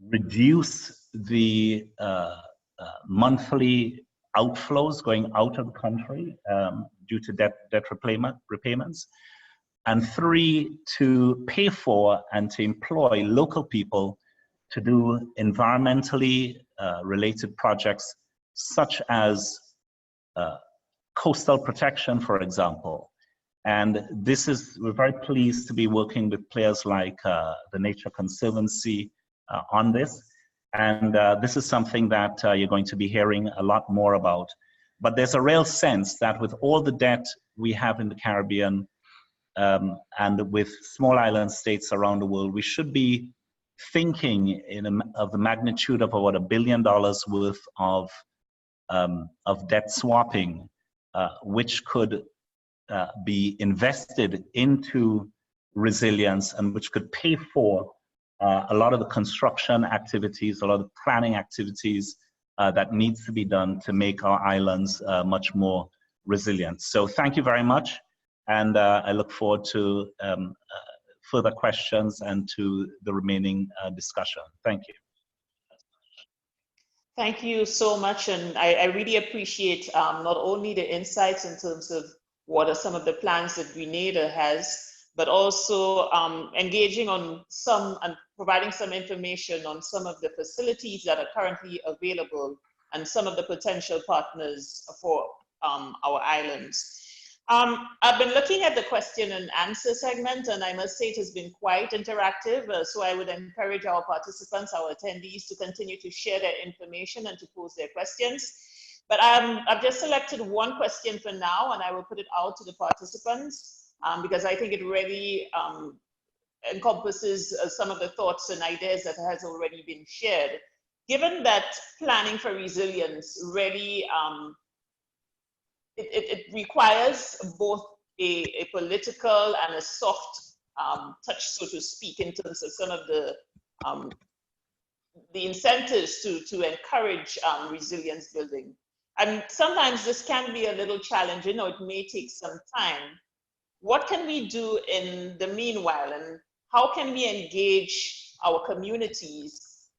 reduce the monthly outflows going out of the country due to debt repayments, and three, to pay for and to employ local people to do environmentally related projects, such as coastal protection, for example, And we're very pleased to be working with players like the Nature Conservancy on this. And this is something that you're going to be hearing a lot more about. But there's a real sense that with all the debt we have in the Caribbean and with small island states around the world, we should be thinking of the magnitude of about $1 billion worth of debt swapping, which could be invested into resilience and which could pay for a lot of the construction activities, a lot of the planning activities that needs to be done to make our islands much more resilient. So thank you very much. And I look forward to further questions and to the remaining discussion. Thank you. Thank you so much. And I really appreciate not only the insights in terms of what are some of the plans that Grenada has, but also engaging on some and providing some information on some of the facilities that are currently available and some of the potential partners for our islands. I've been looking at the question and answer segment, and I must say it has been quite interactive. So I would encourage our participants, our attendees, to continue to share their information and to pose their questions. But I've just selected one question for now, and I will put it out to the participants because I think it really encompasses some of the thoughts and ideas that has already been shared. Given that planning for resilience really it requires both a political and a soft touch, so to speak, in terms of some of the incentives to encourage resilience building. And sometimes this can be a little challenging, or it may take some time. What can we do in the meanwhile, and how can we engage our communities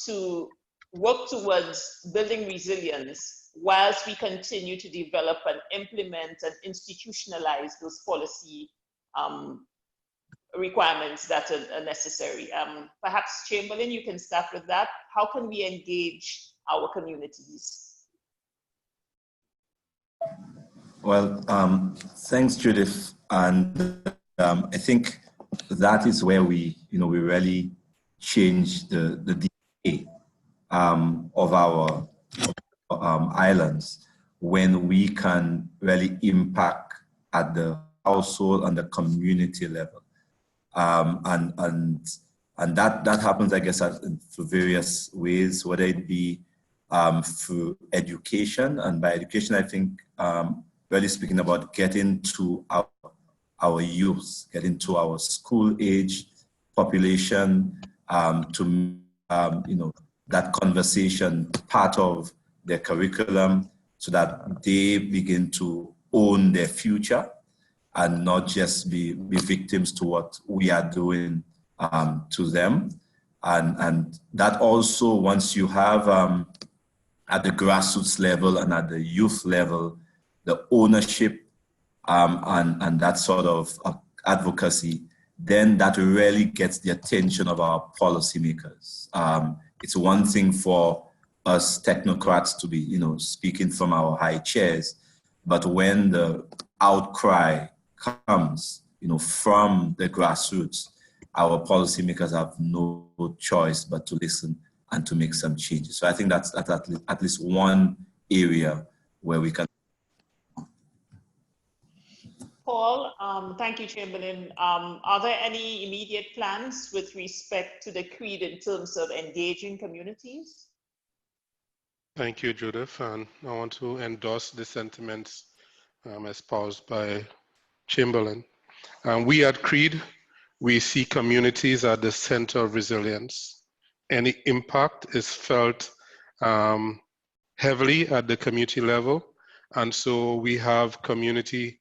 to work towards building resilience whilst we continue to develop and implement and institutionalize those policy requirements that are necessary? Perhaps Chamberlain, you can start with that. How can we engage our communities? Well, thanks, Judith. And I think that is where we really change the DNA of our islands, when we can really impact at the household and the community level. And that happens, I guess, through various ways, whether it be through education. And by education, I think really speaking about getting to our youth, getting to our school age population, to that conversation part of their curriculum, so that they begin to own their future and not just be victims to what we are doing to them. And that also, once you have at the grassroots level and at the youth level, the ownership and that sort of advocacy, then that really gets the attention of our policymakers. It's one thing for us technocrats to be, speaking from our high chairs, but when the outcry comes, from the grassroots, our policymakers have no choice but to listen and to make some changes. So I think that's at least one area where we can. Paul, thank you, Chamberlain. Are there any immediate plans with respect to the CREED in terms of engaging communities? Thank you, Judith. And I want to endorse the sentiments espoused by Chamberlain. We at CREED, we see communities at the center of resilience. Any impact is felt heavily at the community level. And so we have community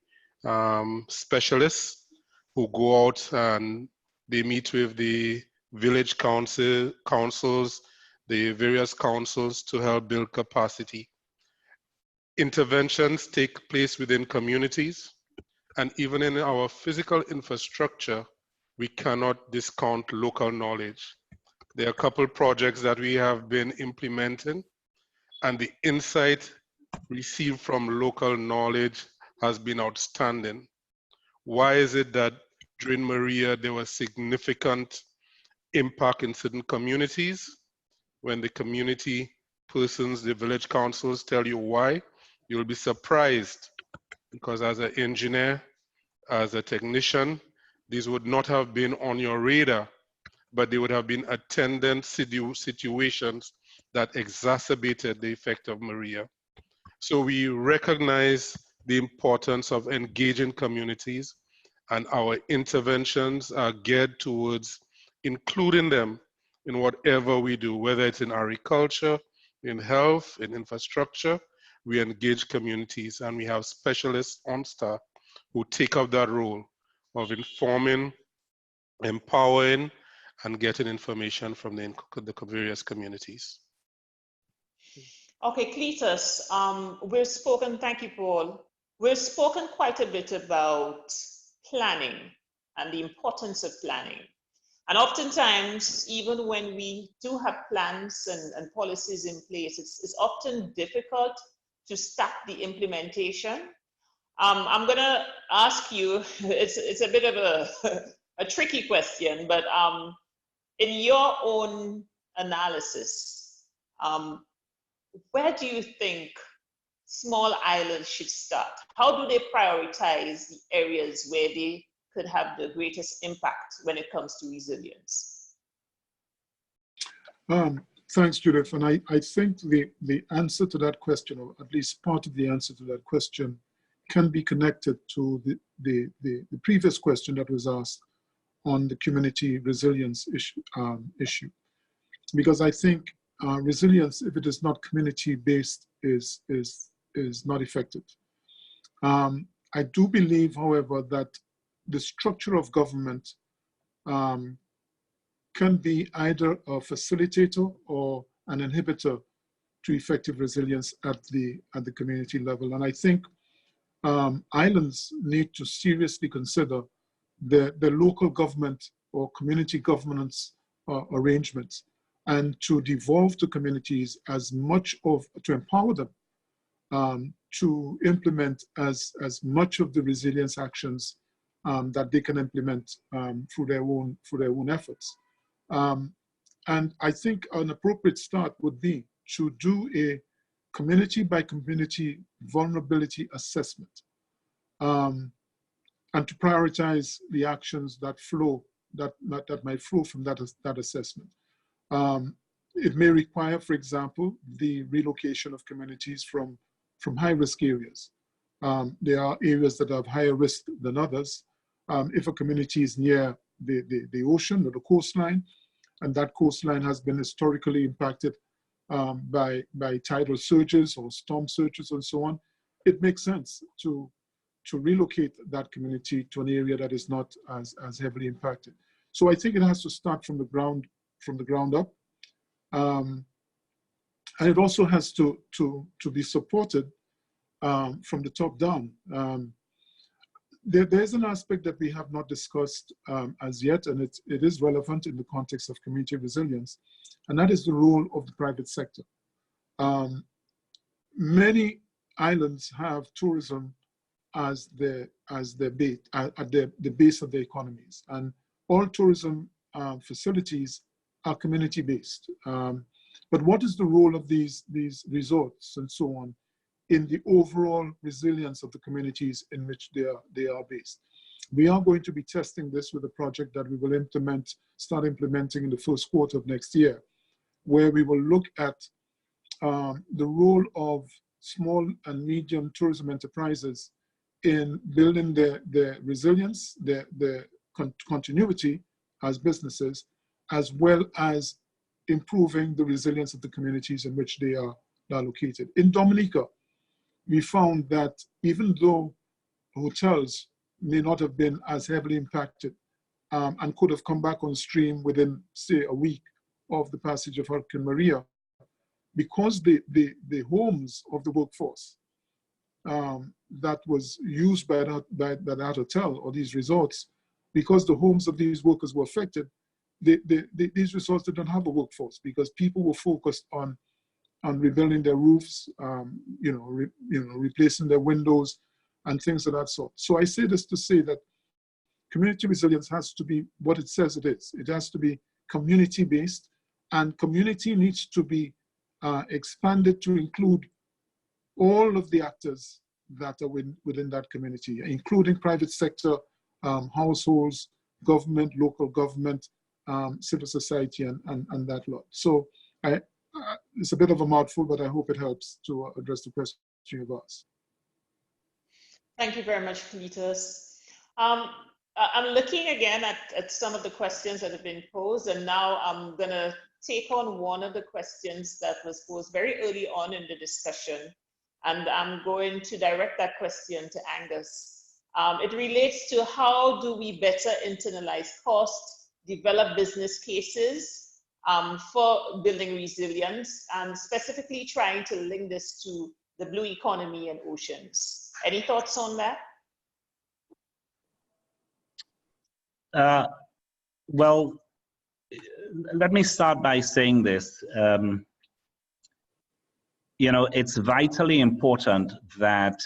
specialists who go out and they meet with the village councils, the various councils to help build capacity. Interventions take place within communities, and even in our physical infrastructure, we cannot discount local knowledge. There are a couple projects that we have been implementing, and the insight received from local knowledge has been outstanding. Why is it that during Maria there was significant impact in certain communities? When the community persons, the village councils tell you why, you'll be surprised, because as an engineer, as a technician, these would not have been on your radar, but they would have been attendant situations that exacerbated the effect of Maria. So we recognize the importance of engaging communities, and our interventions are geared towards including them in whatever we do, whether it's in agriculture, in health, in infrastructure. We engage communities, and we have specialists on staff who take up that role of informing, empowering, and getting information from the various communities. Okay, Cletus, we've spoken, thank you, Paul. We've spoken quite a bit about planning and the importance of planning. And oftentimes, even when we do have plans and policies in place, it's often difficult to start the implementation. I'm gonna ask you, it's a bit of a tricky question, but in your own analysis, where do you think small islands should start? How do they prioritize the areas where they could have the greatest impact when it comes to resilience? Thanks, Judith. And I think the answer to that question, or at least part of the answer to that question, can be connected to the previous question that was asked on the community resilience issue. Because I think resilience, if it is not community-based, is not effective. I do believe, however, that the structure of government can be either a facilitator or an inhibitor to effective resilience at the community level. And I think islands need to seriously consider the local government or community governance arrangements, and to devolve to communities as much of, to empower them to implement as much of the resilience actions that they can implement through their own efforts. And I think an appropriate start would be to do a community by community vulnerability assessment, and to prioritize the actions that flow, that might flow from that assessment. It may require, for example, the relocation of communities from high-risk areas. There are areas that have higher risk than others. If a community is near the ocean or the coastline, and that coastline has been historically impacted by tidal surges or storm surges and so on, it makes sense to relocate that community to an area that is not as heavily impacted. So I think it has to start from the ground up. And it also has to be supported from the top down. There's an aspect that we have not discussed as yet, and it is relevant in the context of community resilience, and that is the role of the private sector. Many islands have tourism as the base, at the base of their economies, and all tourism facilities are community-based. But what is the role of these resorts and so on in the overall resilience of the communities in which they are based? We are going to be testing this with a project that we will start implementing in the first quarter of next year, where we will look at the role of small and medium tourism enterprises in building the resilience, the continuity as businesses, as well as improving the resilience of the communities in which they are located. In Dominica, we found that even though hotels may not have been as heavily impacted and could have come back on stream within, say, a week of the passage of Hurricane Maria, because the homes of the workforce that was used by that hotel or these resorts, because the homes of these workers were affected, these resorts didn't have a workforce because people were focused on rebuilding their roofs, replacing their windows, and things of that sort. So I say this to say that community resilience has to be what it says it is. It has to be community-based, and community needs to be expanded to include all of the actors that are within that community, including private sector, households, government, local government, civil society, and that lot. So it's a bit of a mouthful, but I hope it helps to address the question you've asked. Thank you very much, Cletus. I'm looking again at some of the questions that have been posed, and now I'm going to take on one of the questions that was posed very early on in the discussion, and I'm going to direct that question to Angus. It relates to how do we better internalize cost, develop business cases for building resilience, and specifically trying to link this to the blue economy and oceans. Any thoughts on that? Well, let me start by saying this. You know, it's vitally important that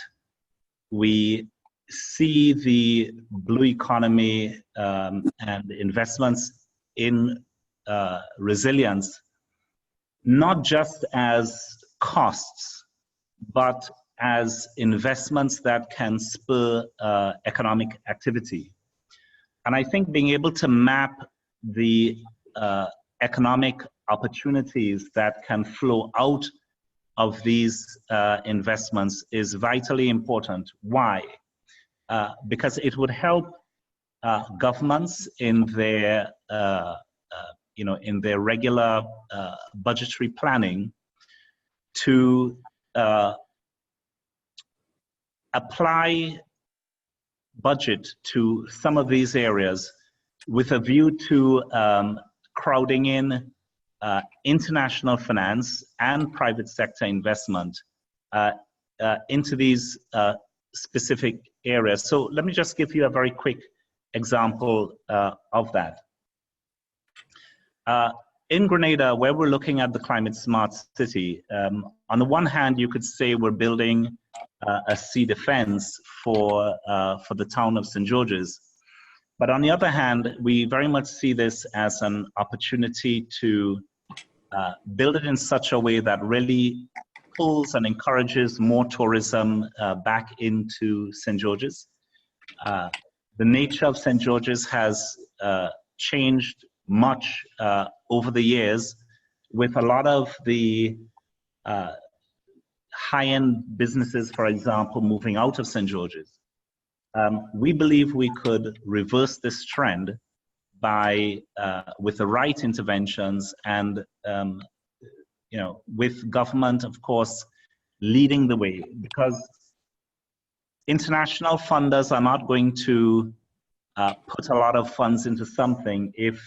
we see the blue economy and investments in resilience not just as costs, but as investments that can spur economic activity. And I think being able to map the economic opportunities that can flow out of these investments is vitally important. Why? Because it would help governments in their, in their regular budgetary planning to apply budget to some of these areas with a view to crowding in international finance and private sector investment into these specific areas. So let me just give you a very quick example of that. In Grenada, where we're looking at the climate smart city, on the one hand, you could say we're building a sea defense for the town of St. George's. But on the other hand, we very much see this as an opportunity to build it in such a way that really pulls and encourages more tourism back into St. George's. The nature of St. George's has changed much over the years, with a lot of the high-end businesses, for example, moving out of St. George's. We believe we could reverse this trend by, with the right interventions and, with government, of course, leading the way, because international funders are not going to put a lot of funds into something if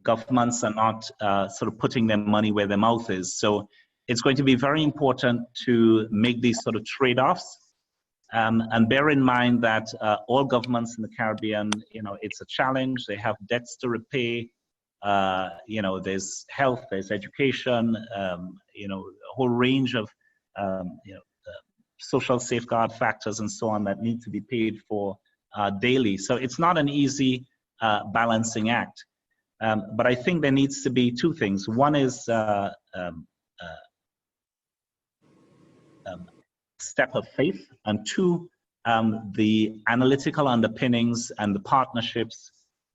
governments are not sort of putting their money where their mouth is. So it's going to be very important to make these sort of trade-offs. And bear in mind that all governments in the Caribbean, it's a challenge. They have debts to repay. There's health, there's education, a whole range of, social safeguard factors and so on that need to be paid for daily. So it's not an easy balancing act. But I think there needs to be two things. One is step of faith, and two, the analytical underpinnings and the partnerships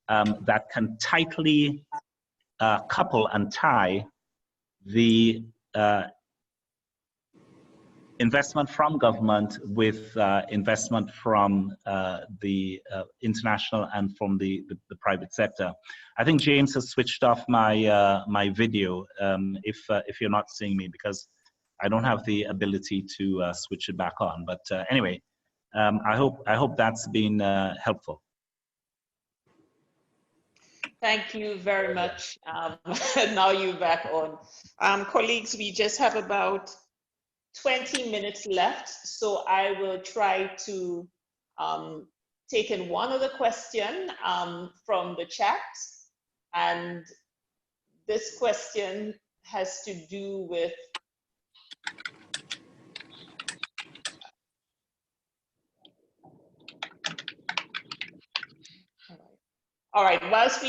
that can tightly couple and tie the investment from government with investment from the international and from the private sector. I think James has switched off my my video if you're not seeing me, because I don't have the ability to switch it back on. But anyway, I hope that's been helpful. Thank you very much. Now you're back on. Colleagues, we just have about 20 minutes left, so I will try to take in one other question from the chat. And this question has to do with All right, whilst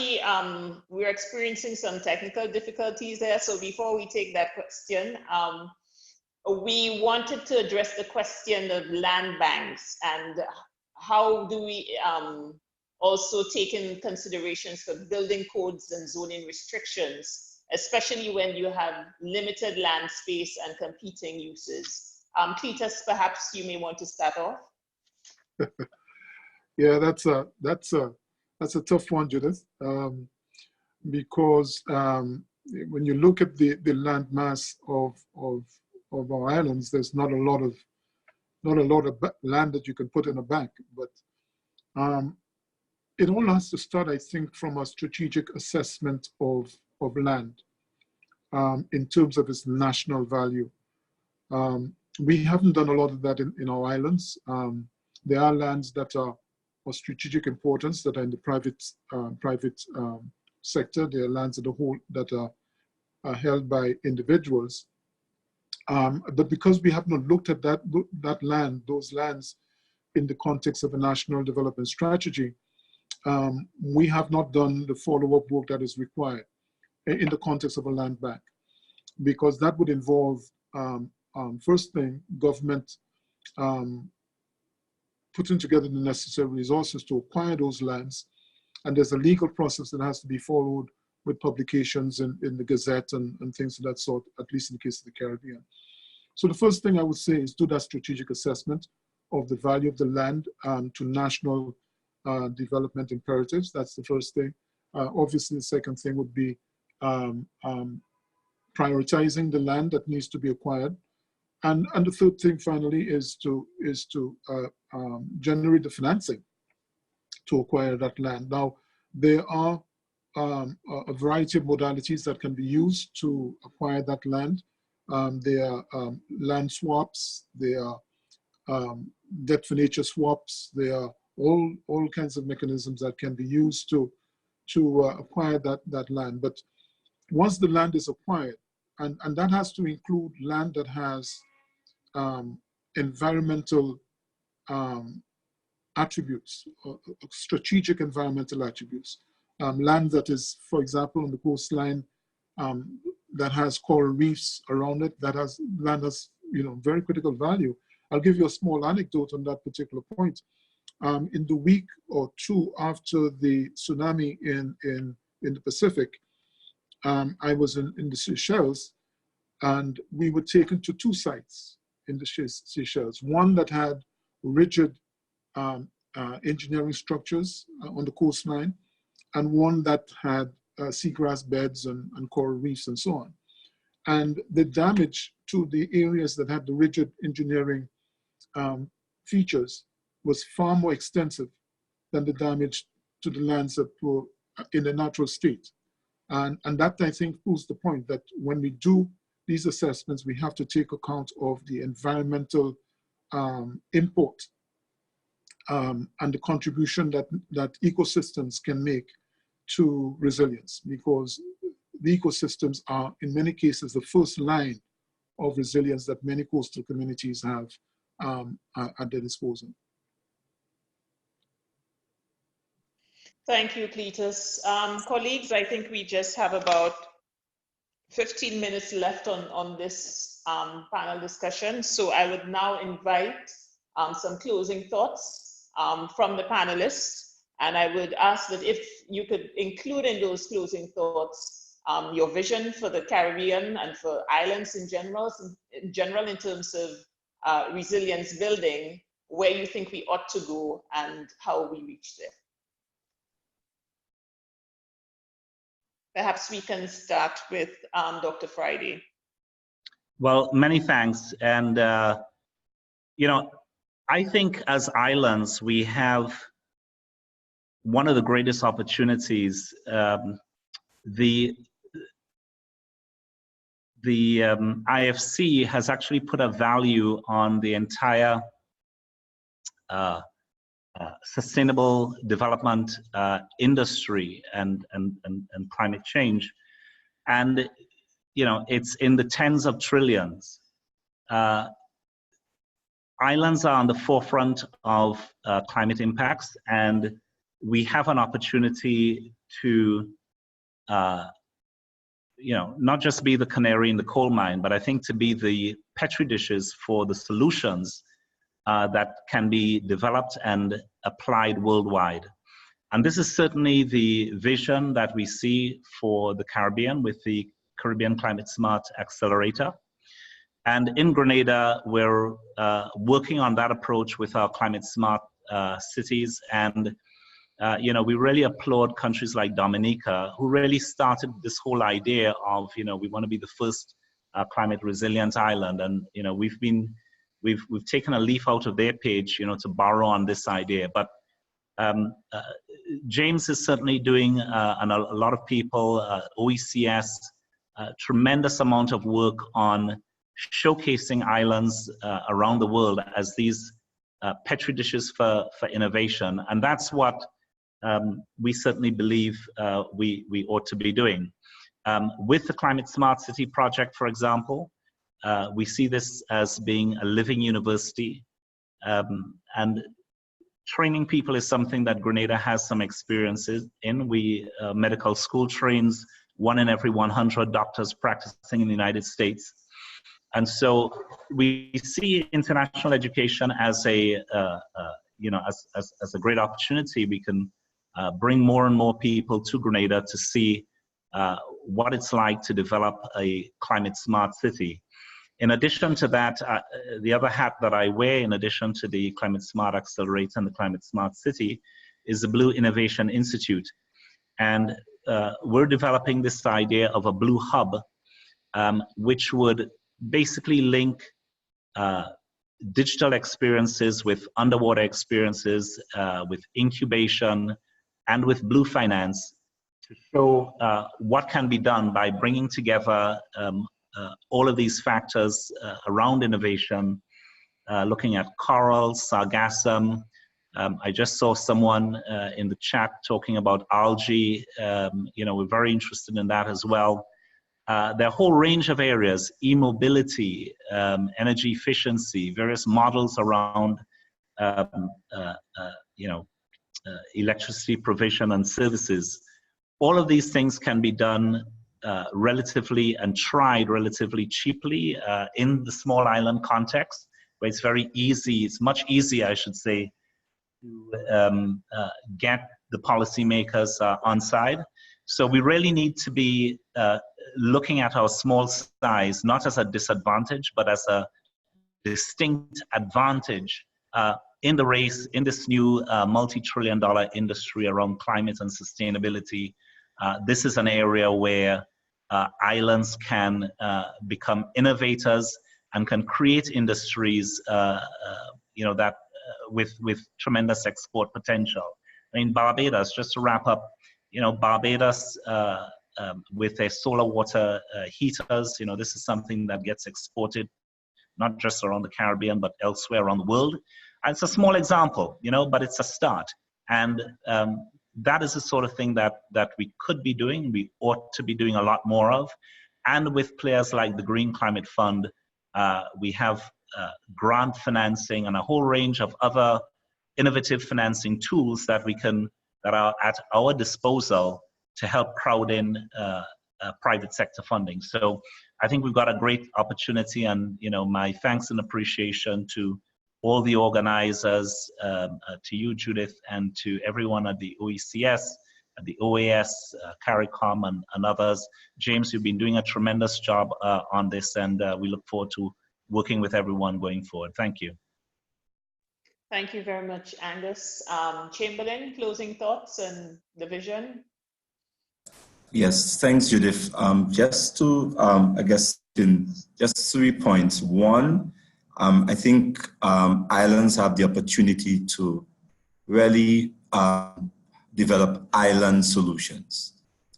we're experiencing some technical difficulties there, so before we take that question, we wanted to address the question of land banks and how do we also take in considerations for building codes and zoning restrictions, especially when you have limited land space and competing uses. Cletus, perhaps you may want to start off. Yeah, that's a tough one, Judith, because when you look at the land mass of our islands, there's not a lot of land that you can put in a bank. But it all has to start, I think, from a strategic assessment of land in terms of its national value. We haven't done a lot of that in our islands. There are lands that are of strategic importance that are in the private sector. There are lands that are held by individuals. But because we have not looked at those lands in the context of a national development strategy, we have not done the follow-up work that is required in the context of a land bank, because that would involve, first thing, government putting together the necessary resources to acquire those lands. And there's a legal process that has to be followed with publications in the Gazette and things of that sort, at least in the case of the Caribbean. So the first thing I would say is do that strategic assessment of the value of the land to national development imperatives. That's the first thing. Obviously, the second thing would be prioritizing the land that needs to be acquired. And the third thing, finally, is to generate the financing to acquire that land. Now, there are a variety of modalities that can be used to acquire that land. There are land swaps, there are debt for nature swaps, there are all kinds of mechanisms that can be used to acquire that land. But once the land is acquired, and that has to include land that has environmental attributes, strategic environmental attributes. Land that is, for example, on the coastline that has coral reefs around it, land has very critical value. I'll give you a small anecdote on that particular point. In the week or two after the tsunami in the Pacific, I was in the Seychelles, and we were taken to two sites in the Seychelles. One that had rigid engineering structures on the coastline, and one that had seagrass beds and coral reefs and so on. And the damage to the areas that had the rigid engineering features was far more extensive than the damage to the lands that were in a natural state. And that, I think, proves the point that when we do these assessments, we have to take account of the environmental import and the contribution that ecosystems can make to resilience, because the ecosystems are, in many cases, the first line of resilience that many coastal communities have at their disposal. Thank you, Cletus. Colleagues, I think we just have about 15 minutes left on this panel discussion. So I would now invite some closing thoughts from the panelists. And I would ask that if you could include in those closing thoughts your vision for the Caribbean and for islands in general in terms of resilience building, where you think we ought to go and how we reach there. Perhaps we can start with Dr. Friday. Well, many thanks. And, I think as islands, we have one of the greatest opportunities. The IFC has actually put a value on the entire sustainable development industry and climate change, and it's in the tens of trillions. Islands are on the forefront of climate impacts, and we have an opportunity to, not just be the canary in the coal mine, but I think to be the petri dishes for the solutions that can be developed and applied worldwide. And this is certainly the vision that we see for the Caribbean with the Caribbean Climate Smart Accelerator. And in Grenada, we're working on that approach with our climate smart cities. And, we really applaud countries like Dominica, who really started this whole idea of, we want to be the first climate resilient island. And, we've taken a leaf out of their page, to borrow on this idea. But James is certainly doing, and a lot of people, OECS, tremendous amount of work on showcasing islands around the world as these petri dishes for innovation. And that's what we certainly believe we ought to be doing. With the Climate Smart City project, for example, we see this as being a living university. And training people is something that Grenada has some experiences in. We medical school trains 1 in every 100 doctors practicing in the United States. And so we see international education as a great opportunity. We can bring more and more people to Grenada to see what it's like to develop a climate smart city. In addition to that, the other hat that I wear, in addition to the Climate Smart Accelerator and the Climate Smart City, is the Blue Innovation Institute. And we're developing this idea of a blue hub, which would basically link digital experiences with underwater experiences, with incubation, and with blue finance to show what can be done by bringing together all of these factors around innovation, looking at coral, sargassum. I just saw someone in the chat talking about algae. We're very interested in that as well. There are a whole range of areas: e-mobility, energy efficiency, various models around, electricity provision and services. All of these things can be done relatively and tried relatively cheaply in the small island context, where it's very easy, it's much easier, I should say, to get the policymakers on side. So we really need to be looking at our small size, not as a disadvantage, but as a distinct advantage in the race, in this new multi-trillion-dollar industry around climate and sustainability. This is an area where islands can become innovators and can create industries, that with tremendous export potential. I mean, Barbados, just to wrap up, Barbados with their solar water heaters, this is something that gets exported not just around the Caribbean, but elsewhere around the world. And it's a small example, but it's a start. And that is the sort of thing that we could be doing, we ought to be doing a lot more of. And with players like the Green Climate Fund, we have grant financing and a whole range of other innovative financing tools that are at our disposal to help crowd in private sector funding. So I think we've got a great opportunity, and my thanks and appreciation to all the organizers, to you, Judith, and to everyone at the OECS, at the OAS, CARICOM, and others. James, you've been doing a tremendous job on this, and we look forward to working with everyone going forward. Thank you. Thank you very much, Angus. Chamberlain, closing thoughts and the vision? Yes, thanks, Judith. Just to, I guess, just 3 points. One, I think islands have the opportunity to really develop island solutions.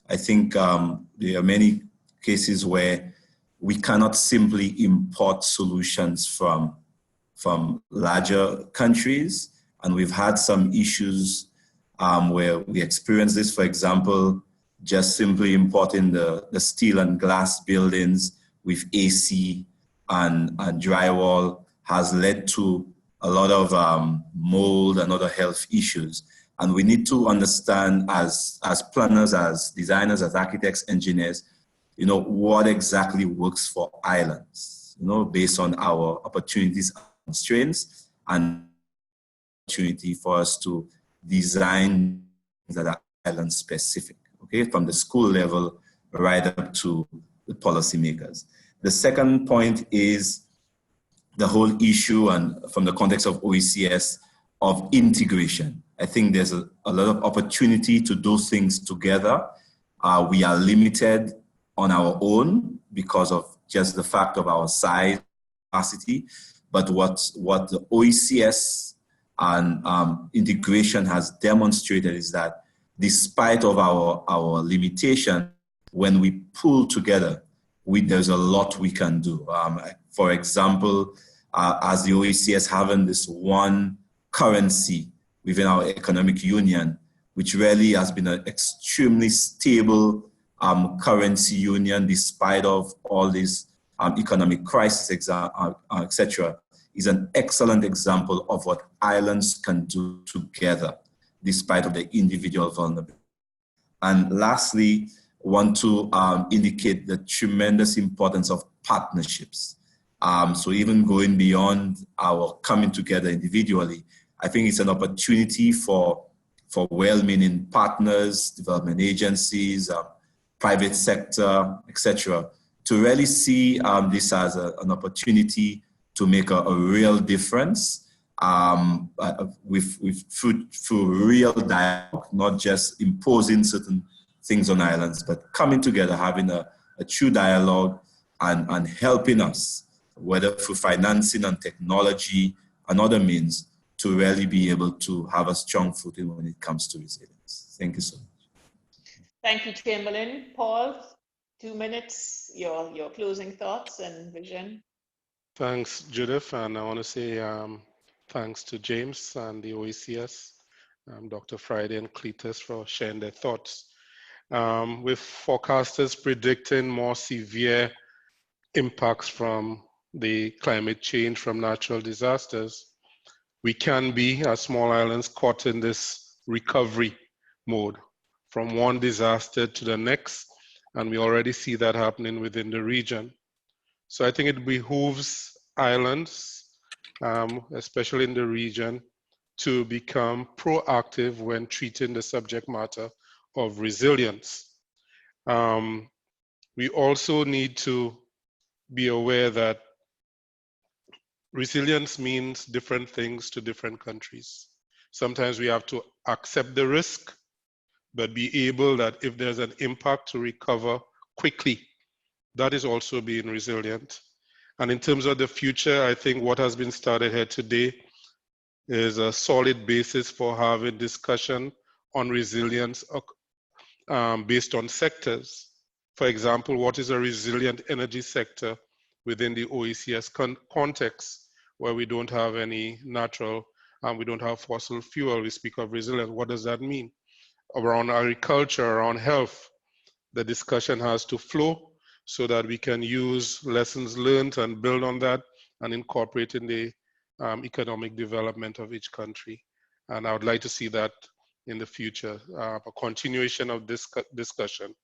I think there are many cases where we cannot simply import solutions from larger countries, and we've had some issues where we experienced this. For example, just simply importing the steel and glass buildings with AC and drywall has led to a lot of mold and other health issues. And we need to understand as planners, as designers, as architects, engineers, you know, what exactly works for islands, you know, based on our opportunities and constraints, and opportunity for us to design that are island specific, okay, from the school level right up to the policymakers. The second point is the whole issue, and from the context of OECS, of integration. I think there's a lot of opportunity to do things together. We are limited on our own because of just the fact of our size, capacity. But what the OECS and integration has demonstrated is that despite of our limitation, when we pull together, there's a lot we can do. For example, as the OECS having this one currency within our economic union, which really has been an extremely stable currency union despite of all these economic crisis, etc., is an excellent example of what islands can do together despite of the individual vulnerability. And lastly, want to indicate the tremendous importance of partnerships. So even going beyond our coming together individually, I think it's an opportunity for well-meaning partners, development agencies, private sector, etc., to really see this as an opportunity to make a real difference through real dialogue, not just imposing certain things on islands, but coming together, having a true dialogue and helping us, whether through financing and technology and other means, to really be able to have a strong footing when it comes to resilience. Thank you so much. Thank you, Chamberlain. Paul, 2 minutes, your closing thoughts and vision. Thanks, Judith, and I want to say thanks to James and the OECS, Dr. Friday and Cletus for sharing their thoughts. With forecasters predicting more severe impacts from the climate change from natural disasters, we can be, as small islands, caught in this recovery mode from one disaster to the next, and we already see that happening within the region. So I think it behooves islands, especially in the region, to become proactive when treating the subject matter of resilience. We also need to be aware that resilience means different things to different countries. Sometimes we have to accept the risk, but be able that if there's an impact to recover quickly. That is also being resilient. And in terms of the future, I think what has been started here today is a solid basis for having discussion on resilience based on sectors. For example, what is a resilient energy sector within the OECS context, where we don't have any natural, we don't have fossil fuel, we speak of resilience. What does that mean? Around agriculture, around health, the discussion has to flow so that we can use lessons learned and build on that and incorporate in the economic development of each country. And I would like to see that in the future, a continuation of this discussion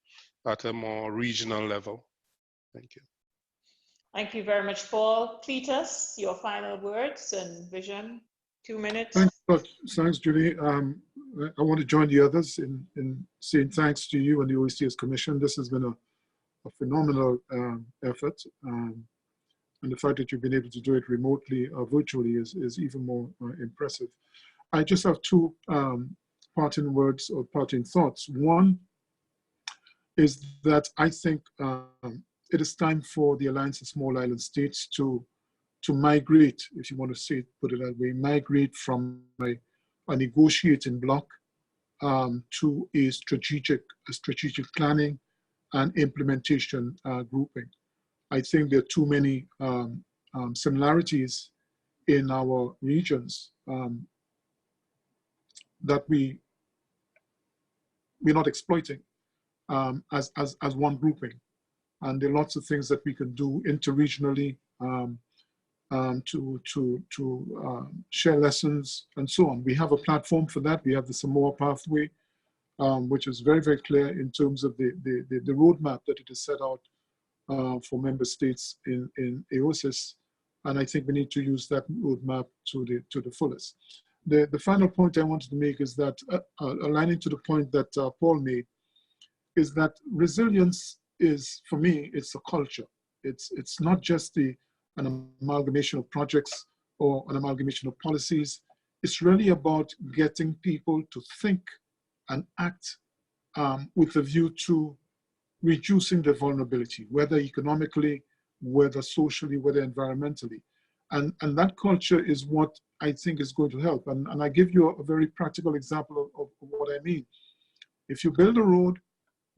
at a more regional level. Thank you. Thank you very much, Paul. Cletus, your final words and vision, 2 minutes. Thanks, Julie. I want to join the others in saying thanks to you and the OECS Commission. This has been a phenomenal effort. And the fact that you've been able to do it remotely or virtually is even more impressive. I just have two parting words or parting thoughts. One is that I think it is time for the Alliance of Small Island States to migrate, if you want to say it, put it that way, migrate from a negotiating bloc to a strategic planning and implementation grouping. I think there are too many similarities in our regions that we're not exploiting as one grouping. And there are lots of things that we can do interregionally share lessons and so on. We have a platform for that. We have the Samoa Pathway, which is very, very clear in terms of the roadmap that it is set out for member states in OECS. And I think we need to use that roadmap to the fullest. The final point I wanted to make is that, aligning to the point that Paul made, is that resilience is, for me, it's a culture. It's not just an amalgamation of projects or an amalgamation of policies. It's really about getting people to think and act with a view to reducing their vulnerability, whether economically, whether socially, whether environmentally. And that culture is what I think is going to help. And I give you a very practical example of what I mean. If you build a road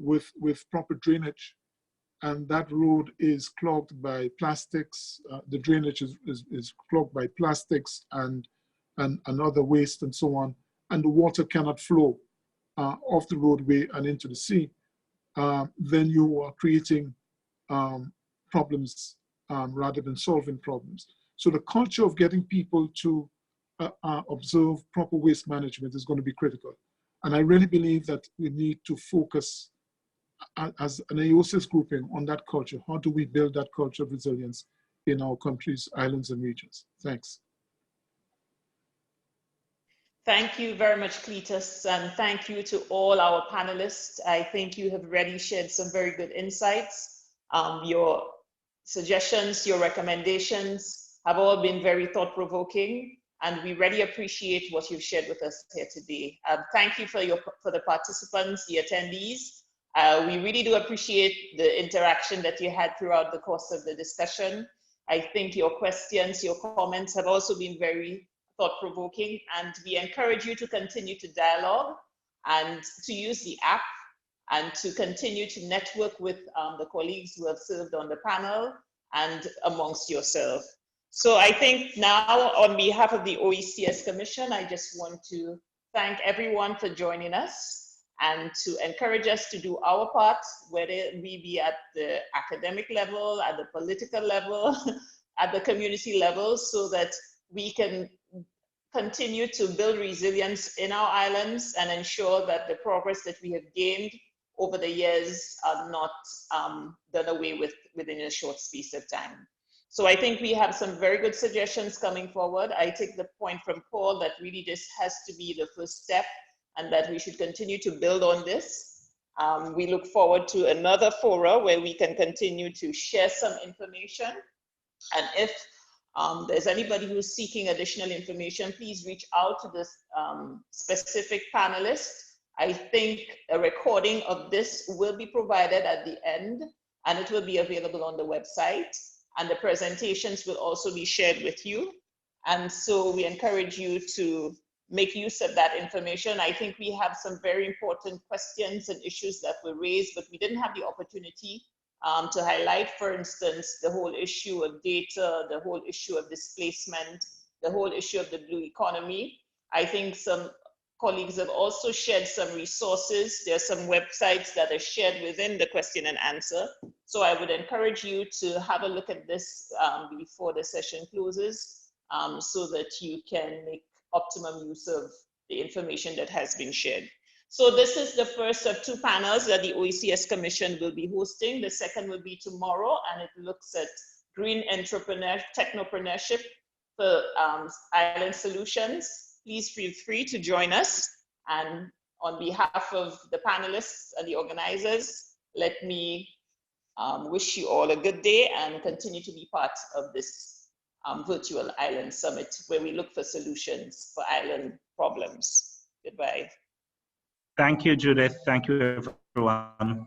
with proper drainage, and that road is clogged by plastics, the drainage is clogged by plastics and other waste and so on, and the water cannot flow off the roadway and into the sea, then you are creating problems rather than solving problems. So the culture of getting people to observe proper waste management is going to be critical. And I really believe that we need to focus as an OECS grouping on that culture. How do we build that culture of resilience in our countries, islands, and regions? Thanks. Thank you very much, Cletus, and thank you to all our panelists. I think you have really shared some very good insights. Your suggestions, your recommendations have all been very thought-provoking, and we really appreciate what you've shared with us here today. Thank you for the participants, the attendees. We really do appreciate the interaction that you had throughout the course of the discussion. I think your questions, your comments have also been very thought-provoking, and we encourage you to continue to dialogue and to use the app and to continue to network with the colleagues who have served on the panel and amongst yourself. So I think now, on behalf of the OECS Commission, I just want to thank everyone for joining us and to encourage us to do our part, whether we be at the academic level, at the political level, at the community level, so that we can continue to build resilience in our islands and ensure that the progress that we have gained over the years are not done away with within a short space of time. So I think we have some very good suggestions coming forward. I take the point from Paul that really this has to be the first step and that we should continue to build on this. We look forward to another forum where we can continue to share some information. And if there's anybody who's seeking additional information, please reach out to this specific panelist. I think a recording of this will be provided at the end, and it will be available on the website. And the presentations will also be shared with you. And so we encourage you to make use of that information. I think we have some very important questions and issues that were raised, but we didn't have the opportunity to highlight, for instance, the whole issue of data, the whole issue of displacement, the whole issue of the blue economy. I think some colleagues have also shared some resources. There are some websites that are shared within the question and answer. So I would encourage you to have a look at this before the session closes so that you can make optimum use of the information that has been shared. So this is the first of two panels that the OECS Commission will be hosting. The second will be tomorrow, and it looks at green technopreneurship for island solutions. Please feel free to join us. And on behalf of the panelists and the organizers, let me wish you all a good day and continue to be part of this virtual island summit where we look for solutions for island problems. Goodbye. Thank you, Judith. Thank you, everyone.